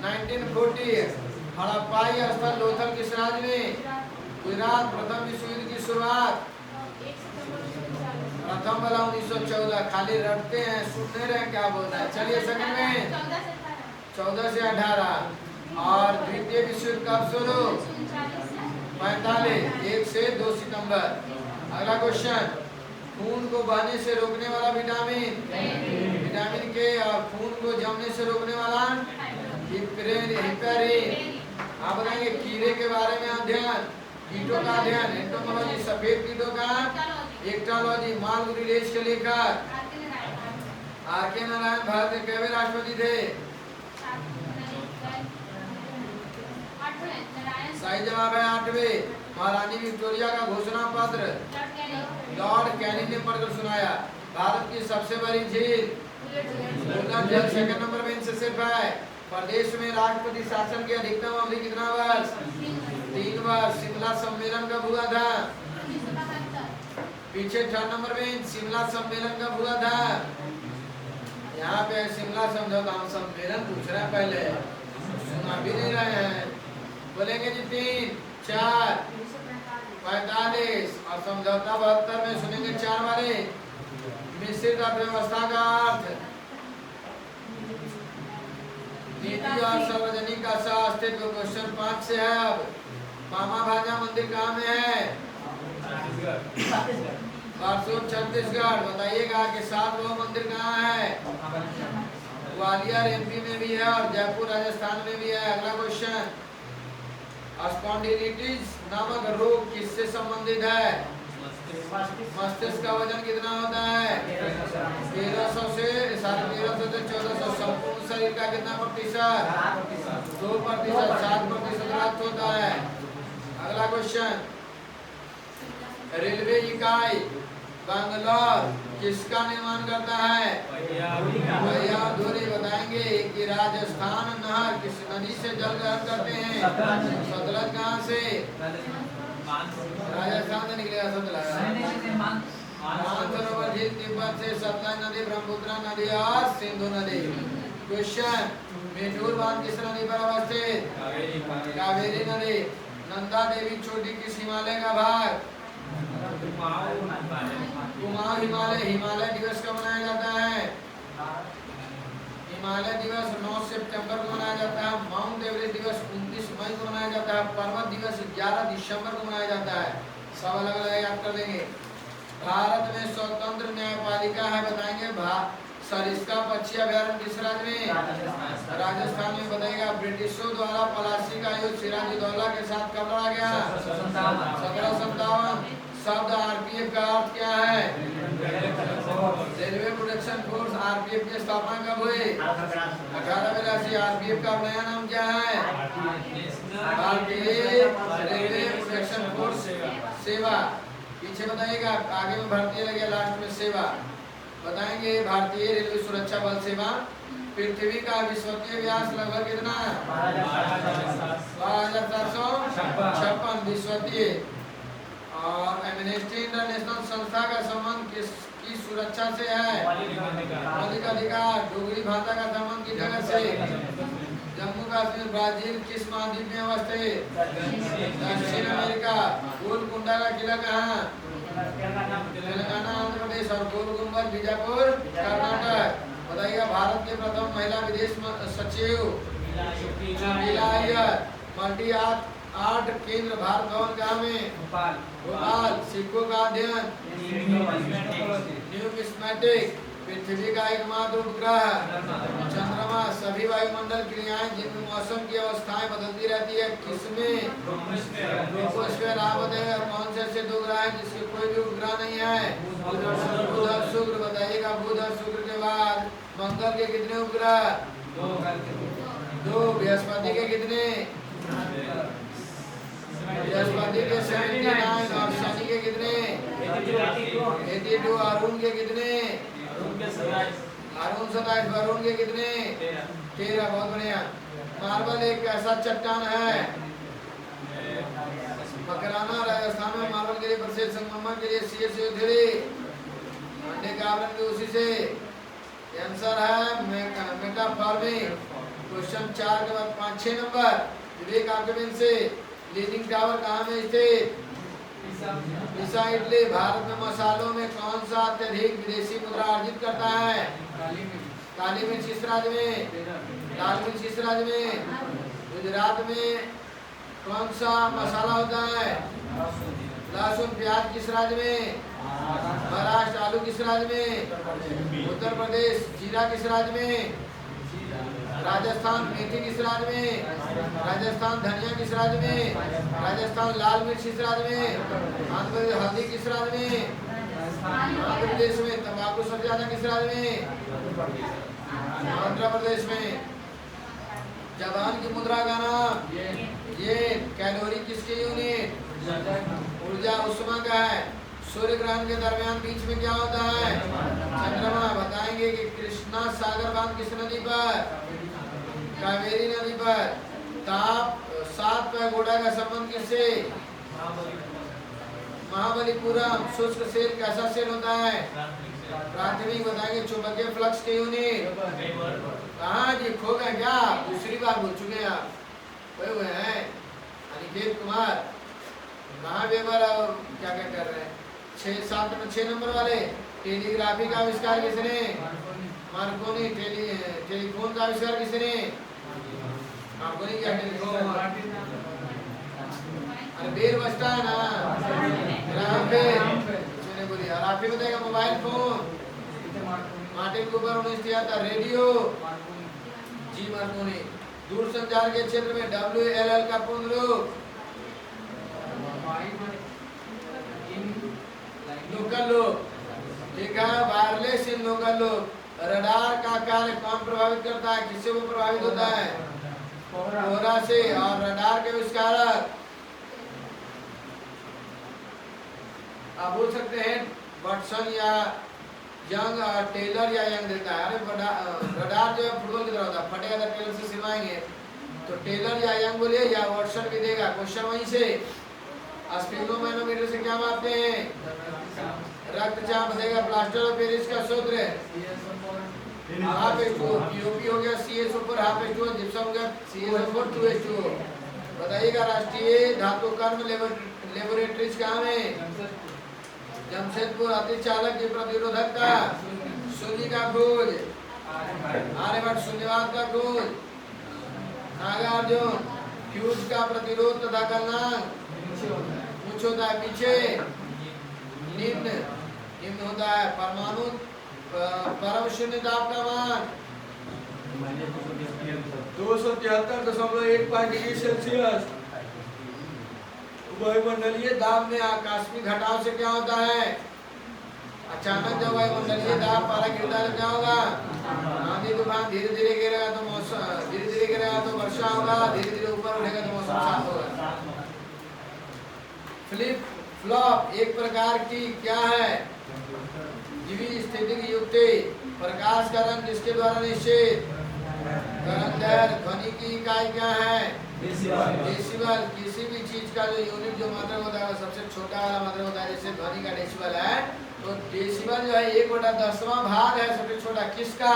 1940 हड़प्पाई स्थल लोथल किस राज्य में गुजरात प्रथम विश्व युद्ध की शुरुआत प्रथम वाला 1914 खाली रटते हैं सुनते रहे क्या बोलना है चलिए सेकंड में 14 से 18 और द्वितीय विश्व युद्ध कब शुरू 45 1 से 2 सितंबर अगला क्वेश्चन खून को बहने से रोकने वाला विटामिन के और खून को जमने से रोकने वाला हिपेरिन आप बताएंगे कीड़े के बारे में अध्ययन कीटों का अध्ययन एंटोमोलॉजी सफेद कीटों का एक्टोलॉजी मार्ग रिलेज के लेकर आर.के. नारायण भारत के कई राष्ट्रपति थे सही जवाब है 8वें महारानी विक्टोरिया का घोषणा पत्र लॉर्ड कैनिंग ने पढ़कर सुनाया भारत की सबसे बड़ी झील भूतल जल सेकंड नंबर में इनसे सिर्फ है प्रदेश में राष्ट्रपति शासन की अधिकतम अवधि कितना वर्ष 3 वर्ष शिमला सम्मेलन कब हुआ था पीछे 3rd नंबर में शिमला सम्मेलन कब हुआ था यहाँ पे शिमला समझौता हम सम्मेलन पूछ रहे हैं पहले सुना भी नहीं रहे हैं बोलेंगे जी 3 4 45 और समझौता 72 में सुनेंगे 4 वाले मिश्रित अर्थव्यवस्था का अर्थ नीति और सार्वजनिक का अस्तित्व क्वेश्चन 5 से है अब मामा भाजा मंदिर कहाँ में है बारसूर छत्तीसगढ़ बताइएगा कि 7 वो मंदिर कहाँ है ग्वालियर एमपी में भी है और जयपुर राजस्थान में भी है अगला क्वेश्चन स्पॉन्डिलिटिस नामक रोग किससे संबंधित है मस्तिष्क का वजन कितना होता है 1300 से 1350 से 1400 संपूर्ण शरीर का कितना प्रतिशत 2% 7% रक्त होता है अगला क्वेश्चन रेलवे इकाई बंगलौर किसका निर्माण करता है भैया धोरी बताएंगे कि राजस्थान नहर किस नदी से जल ग्रहण करते हैं सतलज कहाँ से राजस्थान से निकलेगा सतलज मानसरोवर झील तिब्बत से सतलज नदी ब्रह्मपुत्र नदी और सिंधु नदी क्वेश्चन मेठूर बांध किस नदी पर अवस्थित कावेरी नदी नंदा देवी चोटी किस हिमालय का भाग कुमाऊं हिमालय हिमालय दिवस कब मनाया जाता है हिमालय दिवस 9 सितंबर को मनाया जाता है माउंट एवरेस्ट दिवस 29 मई को मनाया जाता है पर्वत दिवस 11 दिसंबर को मनाया जाता है सब अलग अलग याद कर देंगे भारत में स्वतंत्र न्यायपालिका है बताएंगे सरिस्का पक्षी अभ्यारण्य किस राज्य में राजस्थान में बताएगा ब्रिटिशों द्वारा पलासी का युद्ध सिराजुद्दौला के साथ कब लड़ा गया 1757 शब्द आरपीएफ का अर्थ क्या है रेलवे प्रोडक्शन फोर्स आरपीएफ की स्थापना कब हुई 1882 आरपीएफ का नया नाम क्या है भारतीय रेलवे प्रोडक्शन फोर्स सेवा पीछे बताइएगा आगे में भारतीय लगे लास्ट में सेवा बताएंगे भारतीय रेलवे सुरक्षा बल सेवा पृथ्वी का विश्वकीय व्यास लगभग कितना 12,456 विश्वकीय और एमनेस्टी इंटरनेशनल संस्था का संबंध किसकी सुरक्षा से है? मौलिक अधिकार। डोगरी भाषा का संबंध किस जगह से? जम्मू कश्मीर। ब्राजील किस महाद्वीप में अवस्थित? दक्षिण अमेरिका। गोलकुंडा का किला कहाँ? तेलंगाना आंध्र प्रदेश। और गोल गुम्बद बीजापुर कर्नाटक। बताइएगा भारत के प्रथम महिला विदेश सचिव शीला अय्यर। मल्टी आर्ट केंद्र भारत भवन कहाँ में? भोपाल। सिक्कों का अध्ययन न्यूमिस्मेटिक। पृथ्वी का एकमात्र उपग्रह चंद्रमा। सभी वायुमंडल क्रियाएं जिनमें मौसम की अवस्थाएं बदलती रहती है किसमें? ट्रोपोस्फीयर। आप बताइएगा कौन से ऐसे दो ग्रह हैं जिसके कोई भी उपग्रह नहीं है? बुध और शुक्र। बताइएगा बुध और शुक्र के बाद मंगल के कितने उपग्रह? दो। बृहस्पति के कितने? बृहस्पति के 79। और शनि के कितने? 82। अरुण के कितने? अरुण 27। वरुण के कितने? 13। बहुत बढ़िया। मार्बल एक ऐसा चट्टान है मकराना राजस्थान में मार्बल के लिए प्रसिद्ध। संगमरमर के लिए सीएसओ3 अंडे का आवरण भी उसी से। आंसर है मेटाफॉर्मिंग। क्वेश्चन 4 के बाद 5-6 नंबर। विवेक आर्गुमेंट से लीजिंग टावर कहाँ में स्थित? पिसा इटली। भारत में मसालों में कौन सा अत्यधिक विदेशी मुद्रा अर्जित करता है? काली मिर्च किस राज्य में? लाल मिर्च किस राज्य में? गुजरात में। कौन सा मसाला होता है? लहसुन। प्याज किस राज्य में? महाराष्ट्र। आलू किस राज्य में? उत्तर प्रदेश। जीरा किस राज्य में? राजस्थान। मेथी किस राज्य में? राजस्थान। धनिया किस राज्य में? राजस्थान। लाल मिर्च किस राज्य में? आंध्र प्रदेश। हल्दी किस राज्य में? आंध्र प्रदेश में। तंबाकू सबसे ज्यादा किस राज्य में? आंध्र प्रदेश में। जापान की मुद्रा का नाम? ये। कैलोरी किसकी यूनिट? ऊर्जा उष्मा का है। सूर्य ग्रहण के दरमियान बीच में क्या होता है? चंद्रमा। बताएंगे कि कृष्णा सागर बांध किस नदी पर? कावेरी नदी पर। ताप 7 पैगोडा का संबंध किससे? महाबलीपुरम। शुष्क सेल कैसा सेल होता है? प्राथमिक। बताएंगे चुंबकीय फ्लक्स की यूनिट? कहाँ जी खो गए क्या? दूसरी बार बोल चुके हैं आप। कोई हुए हैं अनिकेत कुमार कहाँ वेबर और क्या क्या कर रहे हैं? 6 नंबर वाले। टेलीग्राफी का आविष्कार किसने? मार्कोनी। टेलीफोन का आविष्कार किसने? मार्कोनी। क्या टेलीफोन? अरे बेल बजता है ना, ग्राम बेल। मैंने बोली और आप ही बताएगा mobile phone. Martin Cooper 1973। Radio जी मार्कोनी। दूरसंचार के क्षेत्र में WLL का पूर्ण रूप? Local loop. ठीक है। Wireless in local loop. Radar का कार्य कौन प्रभावित करता है? किससे वो प्रभावित होता है? कोहरा से। और रडार के आविष्कारक आप बोल सकते हैं वाटसन या यंग। टेलर या यंग देता है। अरे रडार जो है फुटबॉल की तरह होता है, फटेगा तो टेलर से सिलवाएंगे। तो टेलर या यंग बोलिए या वाटसन भी देगा। क्वेश्चन वहीं से। स्पिग्नोमैनोमीटर से क्या मापते हैं? रक्तचाप। देगा। प्लास्टर ऑफ पेरिस का सूत्र? H2O। पीओपी हो गया CSO पर H2O। जिप्सम हो गया CSO 2H2O। बताइएगा राष्ट्रीय धातु कर्म लेबोरेटरीज कहाँ में? जमशेदपुर। अति चालक की प्रतिरोधकता? शून्य का खोज? आर्यभट्ट। शून्यवाद का खोज? नागार्जुन। फ्यूज का प्रतिरोध तथा गलनांक? उच्च होता है। पीछे निम्न होता है। परमाणु परम शून्य ताप का मान? 273.1 डिग्री सेल्सियस। वायुमंडलीय दाब में आकस्मिक घटाव से क्या होता है? अचानक जब वायुमंडलीय दाब पारा गिरता है तो क्या होगा? आंधी तूफान। धीरे धीरे गिरेगा तो मौसम, धीरे धीरे गिरेगा तो वर्षा होगा, धीरे धीरे ऊपर उठेगा तो मौसम साफ होगा। फ्लिप फ्लॉप एक प्रकार की क्या है? द्विस्थितिक युक्ति। प्रकाश का रंग किसके द्वारा निश्चित? करंदर। ध्वनि की इकाई क्या है? डेसिबल। किसी भी चीज का जो यूनिट जो मात्रक होता है सबसे छोटा वाला मात्रक होता है, जैसे ध्वनि का डेसिबल है, तो डेसिबल जो है 1/10वां भाग है सबसे छोटा, किसका?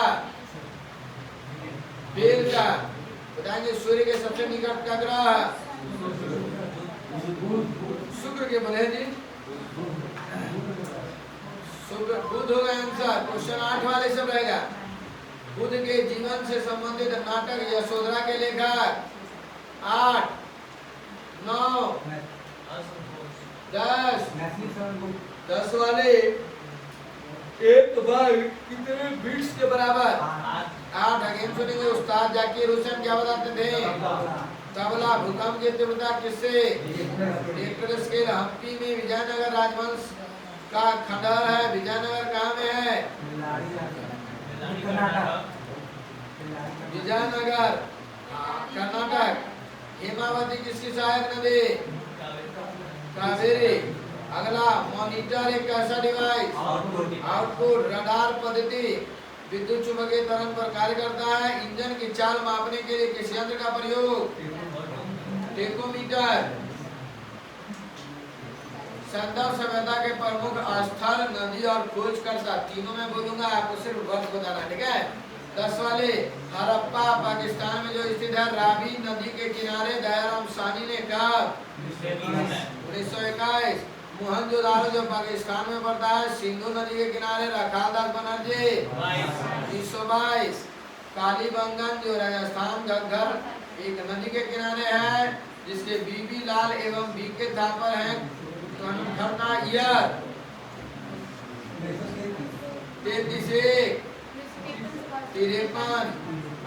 बेल का। बताएंगे सूर्य के सबसे निकट का ग्रह? शुक्र के। बोले जी शुक्र। बुध होगा आंसर। क्वेश्चन 8 वाले सब रहेगा। बुध के जीवन से संबंधित नाटक यशोधरा के लेखक? 8, 9, 10। 10 वाले एक भाग कितने बिट्स के बराबर? 8। अगेन सुनेंगे। उस्ताद जाकिर हुसैन क्या बताते थे? तबला। भूकंप की तीव्रता किससे? Richter scale. हम्पी में विजयनगर राजवंश का खंडहर है। विजयनगर कहाँ में है? विजयनगर कर्नाटक। हेमावती किसकी सहायक नदी? कावेरी। अगला, मॉनिटर एक कैसा डिवाइस? आउटपुट। रडार पद्धति विद्युत चुंबकीय तरंग पर कार्य करता है। इंजन की चाल मापने के लिए किस यंत्र का प्रयोग? टेकोमीटर। संदर्भ सभ्यता के प्रमुख स्थल, नदी और खोजकर्ता, तीनों में बोलूंगा, आपको सिर्फ वक्त बताना, ठीक है? 10 वाले, हड़प्पा पाकिस्तान में जो स्थित है, रावी नदी के किनारे दयाराम साहनी ने कब? 1921। मोहनजोदारो जो पाकिस्तान में पड़ता है, सिंधु नदी के किनारे, रखालदास बनर्जी 1922। कालीबंगन जो राजस्थान घग्गर एक नदी के किनारे है, जिसके बीबी लाल एवं बीके थापर हैं, का ईयर 3353।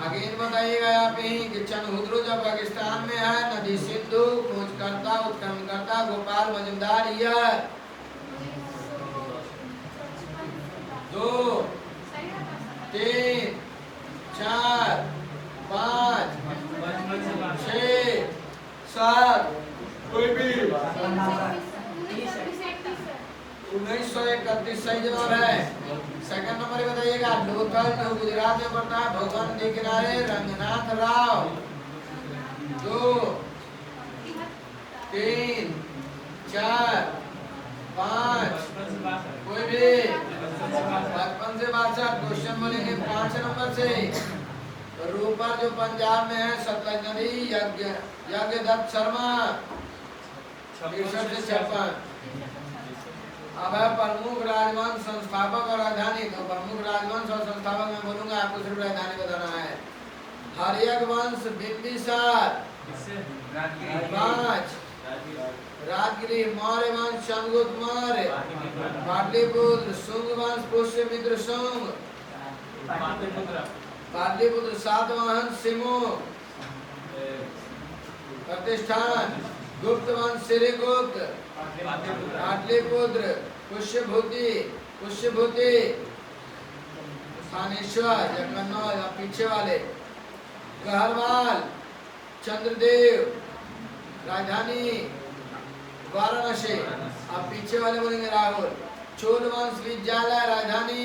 अगेन बताइएगा आप यही कि चनहुद्रो जो पाकिस्तान में है, नदी सिंधु, खोजकर्ता उत्खननकर्ता गोपाल मजुमदार, ईयर 2, 3, 4, 5, 6, 7। कोई भी 1931 सही जवाब है। सेकंड नंबर बताइएगा। लोथल जो गुजरात में पड़ता है, भगवान नदी किनारे, रंगनाथ राव 2, 3, 4, 5। कोई भी 55 से 62। क्वेश्चन बोलेंगे 5 नंबर से। रूपर जो पंजाब में है, सतलज नदी, यज्ञ दत्त शर्मा 63 से 56। अब है प्रमुख राजवंश संस्थापक और राजधानी। तो प्रमुख राजवंश और संस्थापक में बोलूंगा, आपको सिर्फ राजधानी बताना है। हर्यक वंश बिंबिसार 5। राजगिरी। मौर्य वंश चंद्रगुप्त मौर्य। पाटलिपुत्र। शुंग वंश पुष्यमित्र शुंग। पाटलिपुत्र। सातवाहन सिमो। प्रतिष्ठान। गुप्त वंश श्रीगुप्त। पाटलिपुत्र। पुष्यभूति। थानेश्वर या कन्नौज, पीछे वाले। गहरवाल। चंद्रदेव। राजधानी वाराणसी। अब पीछे वाले बोलेंगे राहुल। चोल वंश विद्यालय, राजधानी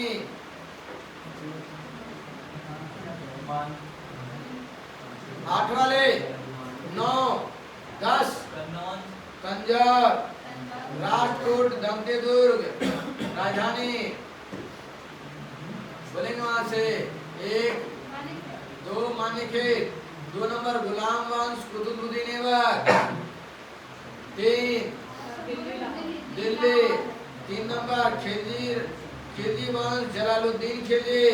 8 वाले 9, 10। कंजर। राजकोट। दमतेदुर्ग, राजधानी बोलेंगे वहां से 1, 2 मानिखेत। 2 नंबर गुलाम वंश कुतुबुद्दीन ऐबक 3, दिल्ली। 3 नंबर खिलजी वंश जलालुद्दीन खिलजी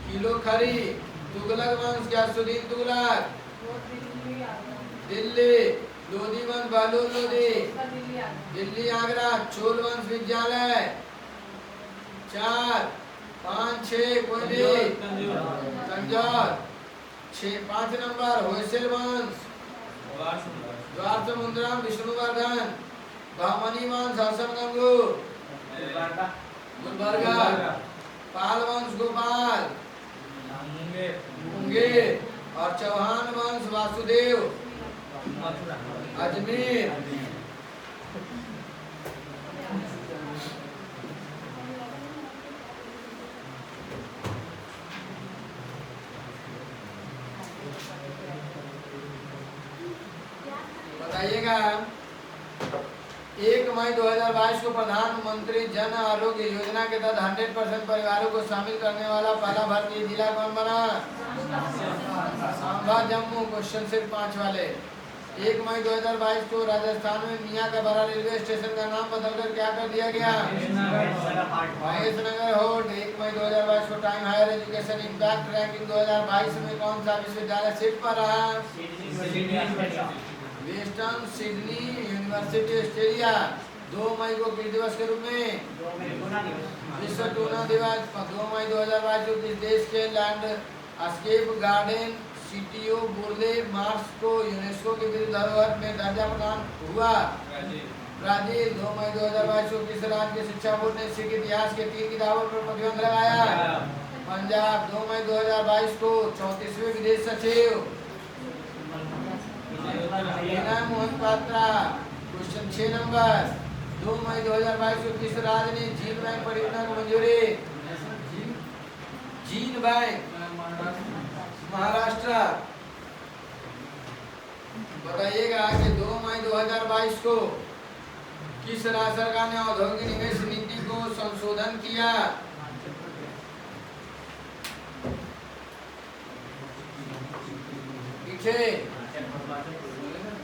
किलोखरी। तुगलक वंश गयासुद्दीन तुगलक दिल्ली। लोधी वंश बहलूल लोधी दिल्ली आगरा। चोल वंश विद्यालय 4, 5, 6। कोई भी तंजौर 5 नंबर। होयसल वंश द्वार समुद्रम विष्णुवर्धन। बहमनी वंश हसन गुलबर्गा। पाल वंश गोपाल मुंगेर। और चौहान वंश वासुदेव अजमेर। बताइएगा। 1 मई 2022 को प्रधानमंत्री जन आरोग्य योजना के तहत 100% परिवारों को शामिल करने वाला पहला भारतीय जिला कौन बना? सांबा जम्मू। क्वेश्चन सिर्फ 5 वाले। 1 मई 2022 को राजस्थान में मियां का बड़ा रेलवे स्टेशन का नाम बदलकर क्या कर दिया गया? महेश नगर होल्ड। 1 मई 2022 को Time Higher Education Impact Ranking 2022 में कौन सा विश्वविद्यालय शीर्ष पर रहा? Western Sydney University Australia. 2 मई को किस दिवस के रूप में? विश्व टूना दिवस। 2 मई 2022 को किस देश के landscape garden Sitio Burle Marx को यूनेस्को के विश्व धरोहर में दर्जा प्रदान हुआ? ब्राजील। 2 मई 2022 को किस राज्य के शिक्षा बोर्ड ने सिख इतिहास के 3 किताबों पर प्रतिबंध लगाया? पंजाब। 2 मई 2022 को 34वें विदेश सचिव मोहन पात्रा। Question 6 number. 2 मई 2022 को किस राज्य ने जीन बैंक परियोजना को मंजूरी? Gene bank Maharashtra. बताइएगा कि 2 मई 2022 को किस राज्य सरकार ने औद्योगिक निवेश नीति को संशोधन किया? पीछे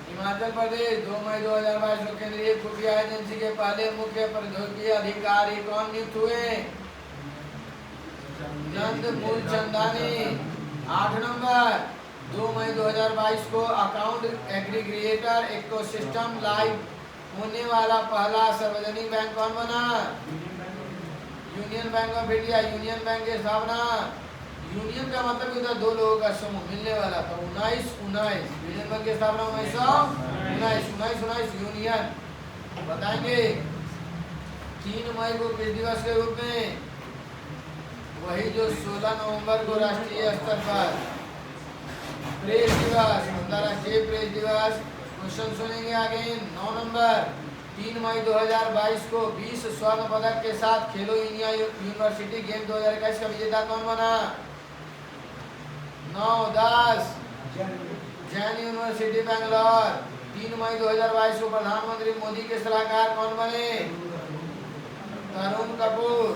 हिमाचल प्रदेश। 2 मई 2022 को केंद्रीय खुफिया एजेंसी के पहले मुख्य प्रौद्योगिकी अधिकारी कौन नियुक्त हुए? नंद मूलचंदानी। 8 नंबर। 2 मई 2022 को अकाउंट एग्रीगेटर इकोसिस्टम लाइव होने वाला पहला सार्वजनिक बैंक कौन बना? Union bank of India. Union bank की स्थापना। यूनियन का मतलब होता है 2 लोगों का समूह मिलने वाला। तो 1919 यूनियन बैंक की स्थापना 1919 यूनियन। बताएंगे 3 मई को किस दिवस के रूप में? वही जो 16 नवंबर को राष्ट्रीय स्तर पर प्रेस दिवस, अंतर्राष्ट्रीय प्रेस दिवस। क्वेश्चन सुनेंगे आगे। 9 नंबर। 3 मई 2022 को 20 स्वर्ण पदक के साथ खेलो इंडिया यूनिवर्सिटी गेम 2021 का विजेता कौन बना? 9 10 जैन यूनिवर्सिटी बैंगलोर। 3 मई 2022 को प्रधानमंत्री मोदी के सलाहकार कौन बने? तरुण कपूर।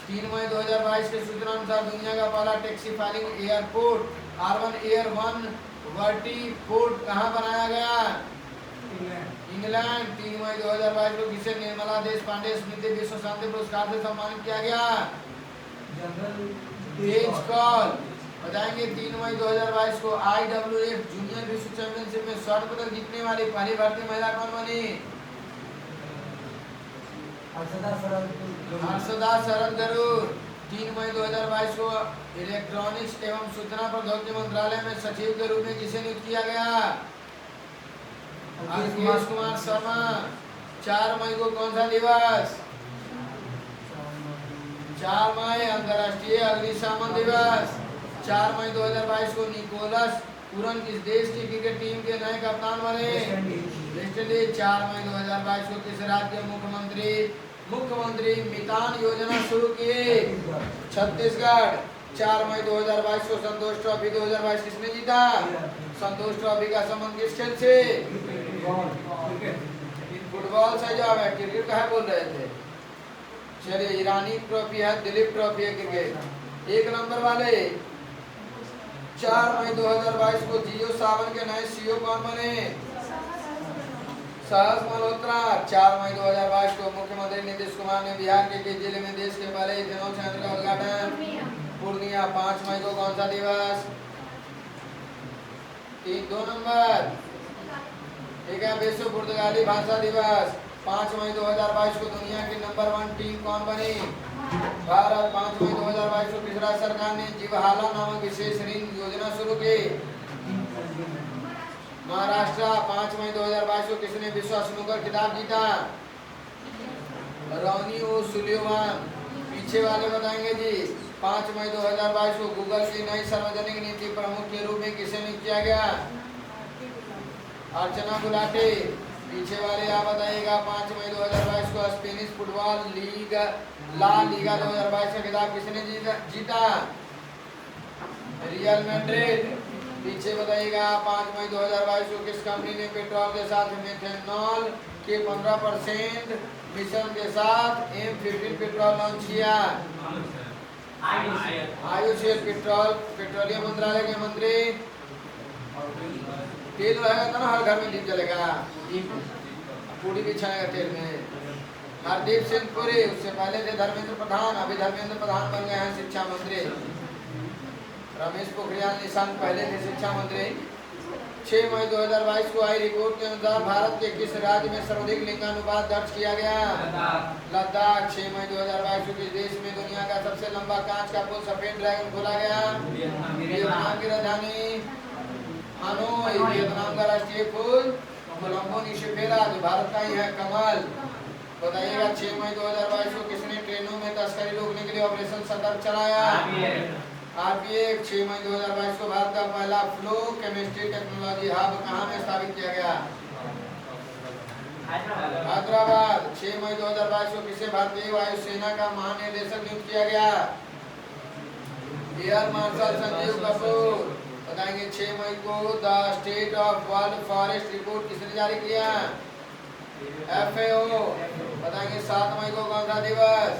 3 मई 2022 के सूचना अनुसार दुनिया का पहला taxi filing airport R1 air 1 वर्टीपोर्ट कहाँ बनाया गया? इंग्लैंड। 3 मई 2022 को किसे निर्मला देश पांडे स्मृति विश्व शांति पुरस्कार से सम्मानित किया गया? तेज कौल। बताएंगे 3 मई 2022 को IWF जूनियर विश्व चैंपियनशिप में स्वर्ण पदक जीतने वाली पहली भारतीय महिला कौन बनी? हर्षदा शरद गरुड़। 3 मई 2022 को इलेक्ट्रॉनिक्स एवं सूचना प्रौद्योगिकी मंत्रालय में सचिव के रूप में किसे नियुक्त किया गया? अखिलेश कुमार शर्मा। 4 मई को कौन सा दिवस? 4 मई अंतर्राष्ट्रीय अग्निशमन दिवस। 4 मई 2022 को निकोलस पूरन किस देश की क्रिकेट टीम के नए कप्तान बने? West Indies. 4 मई 2022 को किस राज्य के मुख्यमंत्री मितान योजना शुरू किए? छत्तीसगढ़। 4 मई 2022 को संतोष ट्रॉफी 2022 किसने जीता? संतोष ट्रॉफी का संबंध किस खेल से? फुटबॉल से जवाब है। क्रिकेट का है बोल रहे थे। चलिए ईरानी ट्रॉफी है, दिलीप ट्रॉफी है क्रिकेट। 1 नंबर वाले। 4 मई 2022 को जियो सावन के नए सीईओ कौन बने? सहस मल्होत्रा। 4 मई 2022 को मुख्यमंत्री नीतीश कुमार ने बिहार के किस जिले में देश के पहले इथेनॉल संयंत्र का उद्घाटन? पूर्णिया। 5 मई को कौन सा दिवस? 2 नंबर। ठीक है, विश्व पुर्तगाली भाषा दिवस। 5 मई 2022 को दुनिया की नंबर 1 टीम कौन बनी? भारत। 5 मई 2022 को किस राज्य सरकार ने जीवहाला नामक विशेष ऋण योजना शुरू की? महाराष्ट्र। 5 मई 2022 को किसने विश्व स्नूकर खिताब जीता? रॉनी ओ सुलिवान। पीछे वाले बताएंगे जी। 5 मई 2022 को गूगल की नई सार्वजनिक नीति प्रमुख के रूप में किसे नियुक्त किया गया? अर्चना गुलाटी। पीछे वाले आप बताइएगा। 5 मई 2022 को Spanish football league La Liga 2022 का खिताब किसने जीता? Real Madrid. पीछे बताइएगा 5 मई 2022 को किस कंपनी ने पेट्रोल के साथ मेथनॉल के 15% मिश्रण के साथ M15 पेट्रोल लॉन्च किया? आयुषेल पेट्रोलियम मंत्रालय के मंत्री। तेल रहेगा तो ना हर घर में दीप जलेगा, पूरी बिछाएगा तेल में। हरदीप सिंह पुरी, उससे पहले थे धर्मेंद्र प्रधान, अभी धर्मेंद्र प्रधान बन गए हैं शिक्षा मंत्री। रमेश पोखरियाल निशंक पहले थे शिक्षा मंत्री। 6 मई 2022 को आई रिपोर्ट के अनुसार भारत के किस राज्य में सर्वाधिक लिंगानुपात दर्ज किया गया? लद्दाख। 6 मई 2022 को किस देश में दुनिया का सबसे लंबा कांच का पुल सफेद ड्रैगन खोला गया? वियतनाम की राजधानी हनोई। वियतनाम का राष्ट्रीय फूल कोलंबो निशिफेरा, जो भारत का ही है कमल। बताइएगा 6 मई 2022 को किसने ट्रेनों में तस्करी रोकने के लिए ऑपरेशन सतर्क चलाया? RPF। 6 मई 2022 को भारत का पहला फ्लो केमिस्ट्री टेक्नोलॉजी हब कहाँ में स्थापित किया गया? हैदराबाद। 6 मई 2022 को किसे भारतीय वायुसेना का महानिदेशक नियुक्त किया गया? Air marshal Sanjeev Kapoor. बताएंगे 6 मई को the state of world forest report किसने जारी किया? FAO। बताएंगे 7 मई को कौन सा दिवस?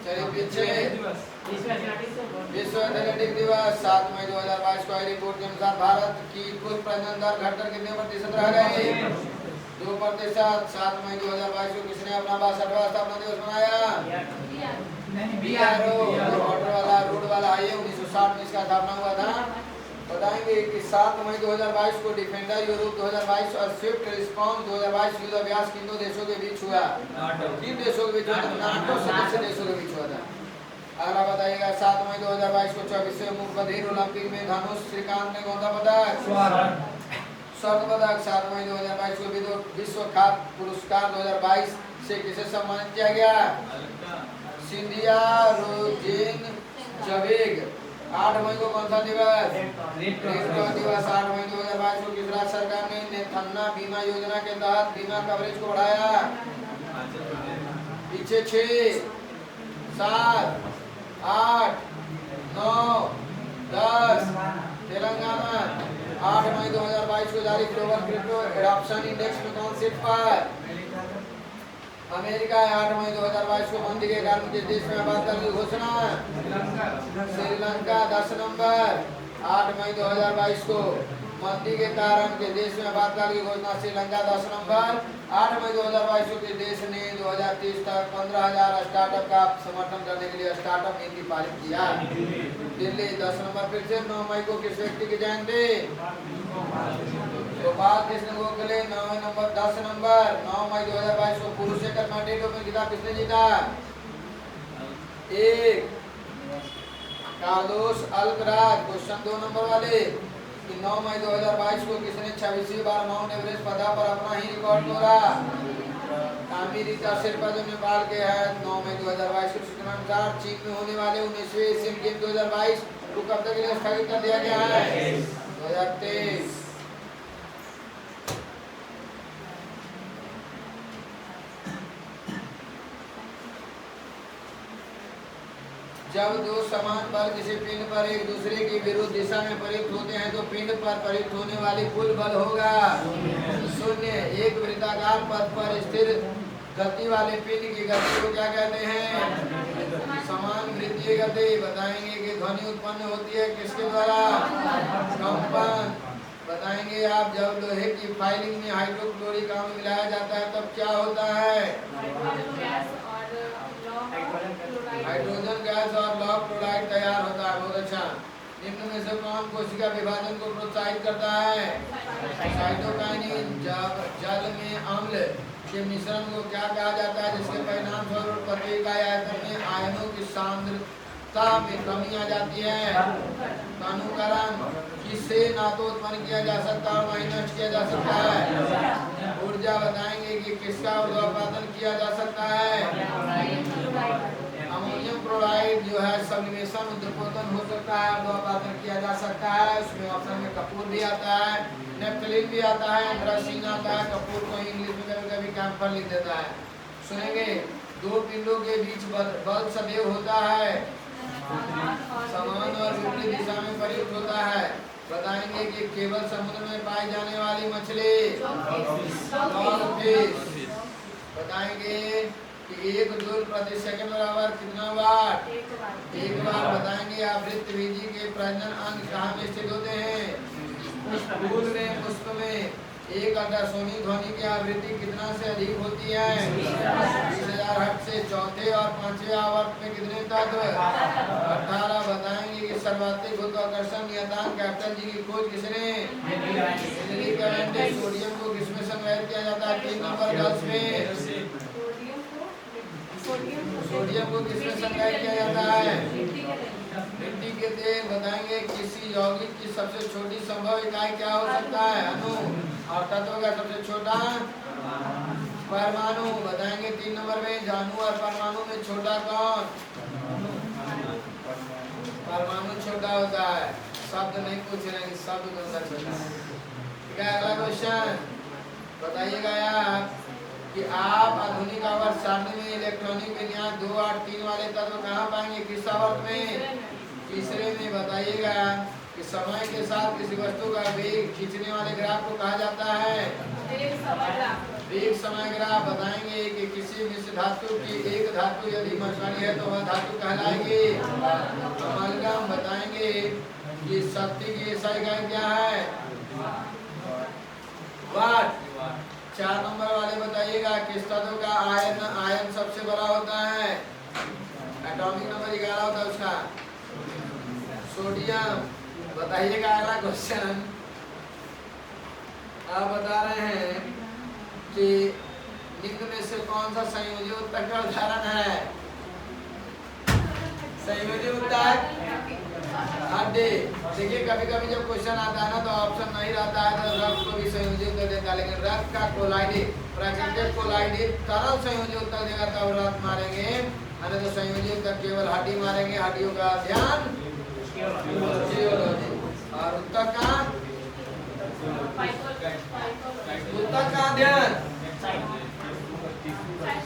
चलिए पीछे, विश्व एथलेटिक दिवस। 7 मई 2022 को आई रिपोर्ट के अनुसार भारत की कुल प्रजनन दर घटकर कितने प्रतिशत रह गई? 2%। 7 मई 2022 को किसने अपना 62वां स्थापना दिवस मनाया? BRO, रोड वाला हाईवे 1960 में इसका स्थापना हुआ था। बताएंगे कि 7 मई 2022 को डिफेंडर यूरोप 2022 और स्विफ्ट रिस्पॉन्स 2022 युद्ध अभ्यास किन दो देशों के बीच हुआ? किन देशों के बीच हुआ? नाटो सदस्य देशों के बीच हुआ था। अगला बताइएगा 7 मई 2022 को 24वें मुख्य ओलंपिक में धनुष श्रीकांत ने कौन सा पदक? स्वर्ण पदक। 7 मई 2022 को विश्व खाद्य पुरस्कार 2022 से किसे सम्मानित किया गया? सिंधिया रोजेन जवेग। 8 मई को कौन सा दिवस? रेडक्रॉस दिवस। 8 मई 2022 को किस राज्य सरकार ने नेथन्ना बीमा योजना के तहत बीमा कवरेज को बढ़ाया? पीछे 6, 7, 8, 9, 10। तेलंगाना। 8 मई 2022 को जारी ग्लोबल क्रिप्टो एडॉप्शन इंडेक्स में कौन सीट पर? अमेरिका। 8 मई 2022 को मंदी के कारण किस देश में आपातकाल की घोषणा? श्रीलंका। 10 नंबर। 8 मई 2022 को मंदी के कारण किस देश में आपातकाल की घोषणा? श्रीलंका। 10 नंबर। 8 मई 2022 को किस देश ने 2030 तक 15,000 स्टार्टअप का समर्थन करने के लिए स्टार्टअप नीति पारित किया? दिल्ली। 10 नंबर। फिर से 9 मई को किस व्यक्ति की जयंती? गोपाल कृष्ण गोखले। 9 नंबर। 10 नंबर। 9 मई 2022 को पुरुष एकल मार्टिन ओपन खिताब किसने जीता? 1 कार्लोस अल्कराज। क्वेश्चन 2 नंबर वाले कि 9 मई 2022 को किसने 26वीं बार माउंट एवरेस्ट फतह पर अपना ही रिकॉर्ड तोड़ा? कामी रीता शेरपा, जो नेपाल के है। 9 मई 2022 को सूचना अनुसार चीन में होने वाले 19वें एशियन गेम 2022 को कब तक के लिए स्थगित कर दिया गया है? 2023। जब दो समान बल किसी पिंड पर एक दूसरे की विरुद्ध दिशा में प्रयुक्त होते हैं तो पिंड पर प्रयुक्त होने वाली कुल बल होगा 0। एक वृत्ताकार पथ पर स्थिर गति वाले पिंड की गति को क्या कहते हैं? समान वृत्तीय गति। बताएंगे कि ध्वनि उत्पन्न होती है किसके द्वारा? कंपन। बताएंगे आप जब लोहे की फाइलिंग में हाइड्रोक्लोरिक अम्ल मिलाया जाता है तब क्या होता है? हाइड्रोजन गैस और लॉग क्लोराइड तैयार होता है। बहुत अच्छा। निम्न में से कौन कोशिका विभाजन को प्रोत्साहित करता है? साइटोकाइनिन। जल में अम्ल के मिश्रण को क्या कहा जाता है जिसके परिणाम स्वरूप प्रति इकाई आयतन में आयनों की सांद्रता में कमी आ जाती है? तनुकरण। किससे ना तो उत्पन्न किया जा सकता और ना ही नष्ट किया जा सकता है? ऊर्जा। बताएंगे कि किसका ऊर्ध्वापातन किया जा सकता है? अमोनियम क्लोराइड जो है सब्लिमेशन ऊर्ध्वपोतन हो सकता है, ऊर्ध्वापातन किया जा सकता है। उसमें ऑप्शन में कपूर भी आता है, नेफ्थलीन भी आता है, एंथ्रासीन आता है। कपूर को इंग्लिश में कभी कभी कैम्फर लिख देता है। सुनेंगे दो पिंडों के बीच बल सदैव होता है समान और विपरीत दिशा में प्रयुक्त होता है। बताएंगे कि केवल समुद्र में पाई जाने वाली मछली डॉलफिश। बताएंगे कि 1 जूल प्रति सेकंड बराबर कितना वाट? 1 बार। बताएंगे आवृत्त बीजी के प्रजनन अंग कहाँ में स्थित होते हैं? फूल में, पुष्प में। एक अल्ट्रासोनिक ध्वनि की आवृत्ति कितना से अधिक होती है? 20,000 हर्ट्ज से। चौथे और पांचवें आवर्त में कितने तत्व? 18। बताएंगे कि सर्वाधिक गुरुत्वाकर्षण नियतांक कैपिटल जी की खोज किसने? Henry Cavendish. सोडियम को किसमें संग्रहित किया जाता है? 3 नंबर गर्ल्स में। सोडियम को किसमें संग्रहित किया जाता है? मिट्टी के तेल। बताएंगे किसी यौगिक की सबसे छोटी संभव इकाई क्या हो सकता है? अणु। और तत्व का सबसे छोटा परमाणु। बताएंगे 3 नंबर में जानू और परमाणु में छोटा कौन? परमाणु छोटा होता है। शब्द नहीं पूछ रहे हैं, शब्द कौन सा छोटा है? ठीक है, अगला क्वेश्चन बताइएगा यार कि आप आधुनिक आवर्त सारणी में इलेक्ट्रॉनिक विन्यास 2, 8, 3 वाले तत्व कहाँ पाएंगे? किस आवर्त में? तीसरे में। बताइएगा कि समय के साथ किसी वस्तु का वेग खींचने वाले ग्राफ को कहा जाता है? वेग समय ग्राफ। बताएंगे कि किसी मिश्र धातु की एक धातु यदि मरकरी है तो वह धातु कहलाएगी अमलगम। बताएंगे कि शक्ति की SI इकाई क्या है? वाट। 4 नंबर वाले बताइएगा किस तत्व का आयन सबसे बड़ा होता है? एटॉमिक नंबर 11 होता है उसका। सोडियम। बताइएगा अगला क्वेश्चन। आप बता रहे हैं कि निम्न में से कौन सा संयोजी उत्तक का उदाहरण है? संयोजी उत्तक हड्डी। देखिए कभी कभी जब क्वेश्चन आता है ना तो ऑप्शन नहीं रहता है तो रक्त को भी संयोजी उत्तक देता है, लेकिन रक्त का कोलाइडिक प्राकृतिक कोलाइडिक तरल संयोजी उत्तक देगा तब रक्त मारेंगे, अन्य तो संयोजी उत्तक केवल हड्डी मारेंगे। हड्डियों का ध्यान और उत्तक का ध्यान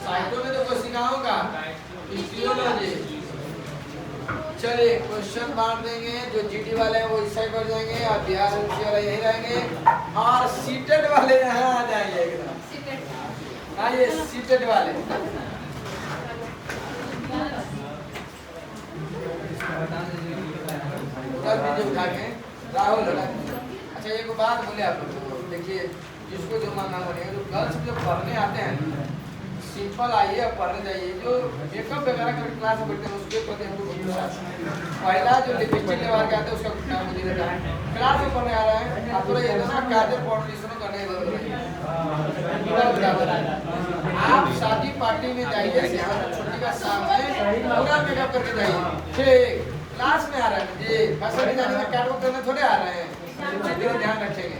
साइटों में तो कोशिकाओं का हिस्टोलॉजी। चलिए क्वेश्चन बांट देंगे। जो जीटी वाले हैं वो इस साइड बढ़ जाएंगे और बिहार ऊंची वाले यहीं रहेंगे और सीटेड वाले यहाँ आ जाएंगे एकदम। हाँ ये सीटेड वाले उधर भी उठा के राहुल। अच्छा एक बात बोले आप लोग, देखिए जिसको जो मानना बोले जो गर्ल्स जो पढ़ने आते हैं सिंपल आइए और पढ़ने जाइए। जो मेकअप वगैरह कर क्लास में बैठते हैं उसके प्रति हमको पहला जो लिपस्टिक लगा के आते हैं उसका नाम मुझे रहता है। क्लास में पढ़ने आ रहे हैं आप तो ये ना काजल फाउंडेशन करने आप शादी पार्टी में जाइए छुट्टी का सामने पूरा मेकअप करके जाइए। ठीक क्लास में आ रहे हैं जी फैशन डिजाइनिंग में कैटवॉक करने थोड़े आ रहे हैं, ध्यान रखेंगे।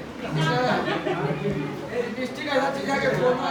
लिपस्टिक ऐसा चीज है कि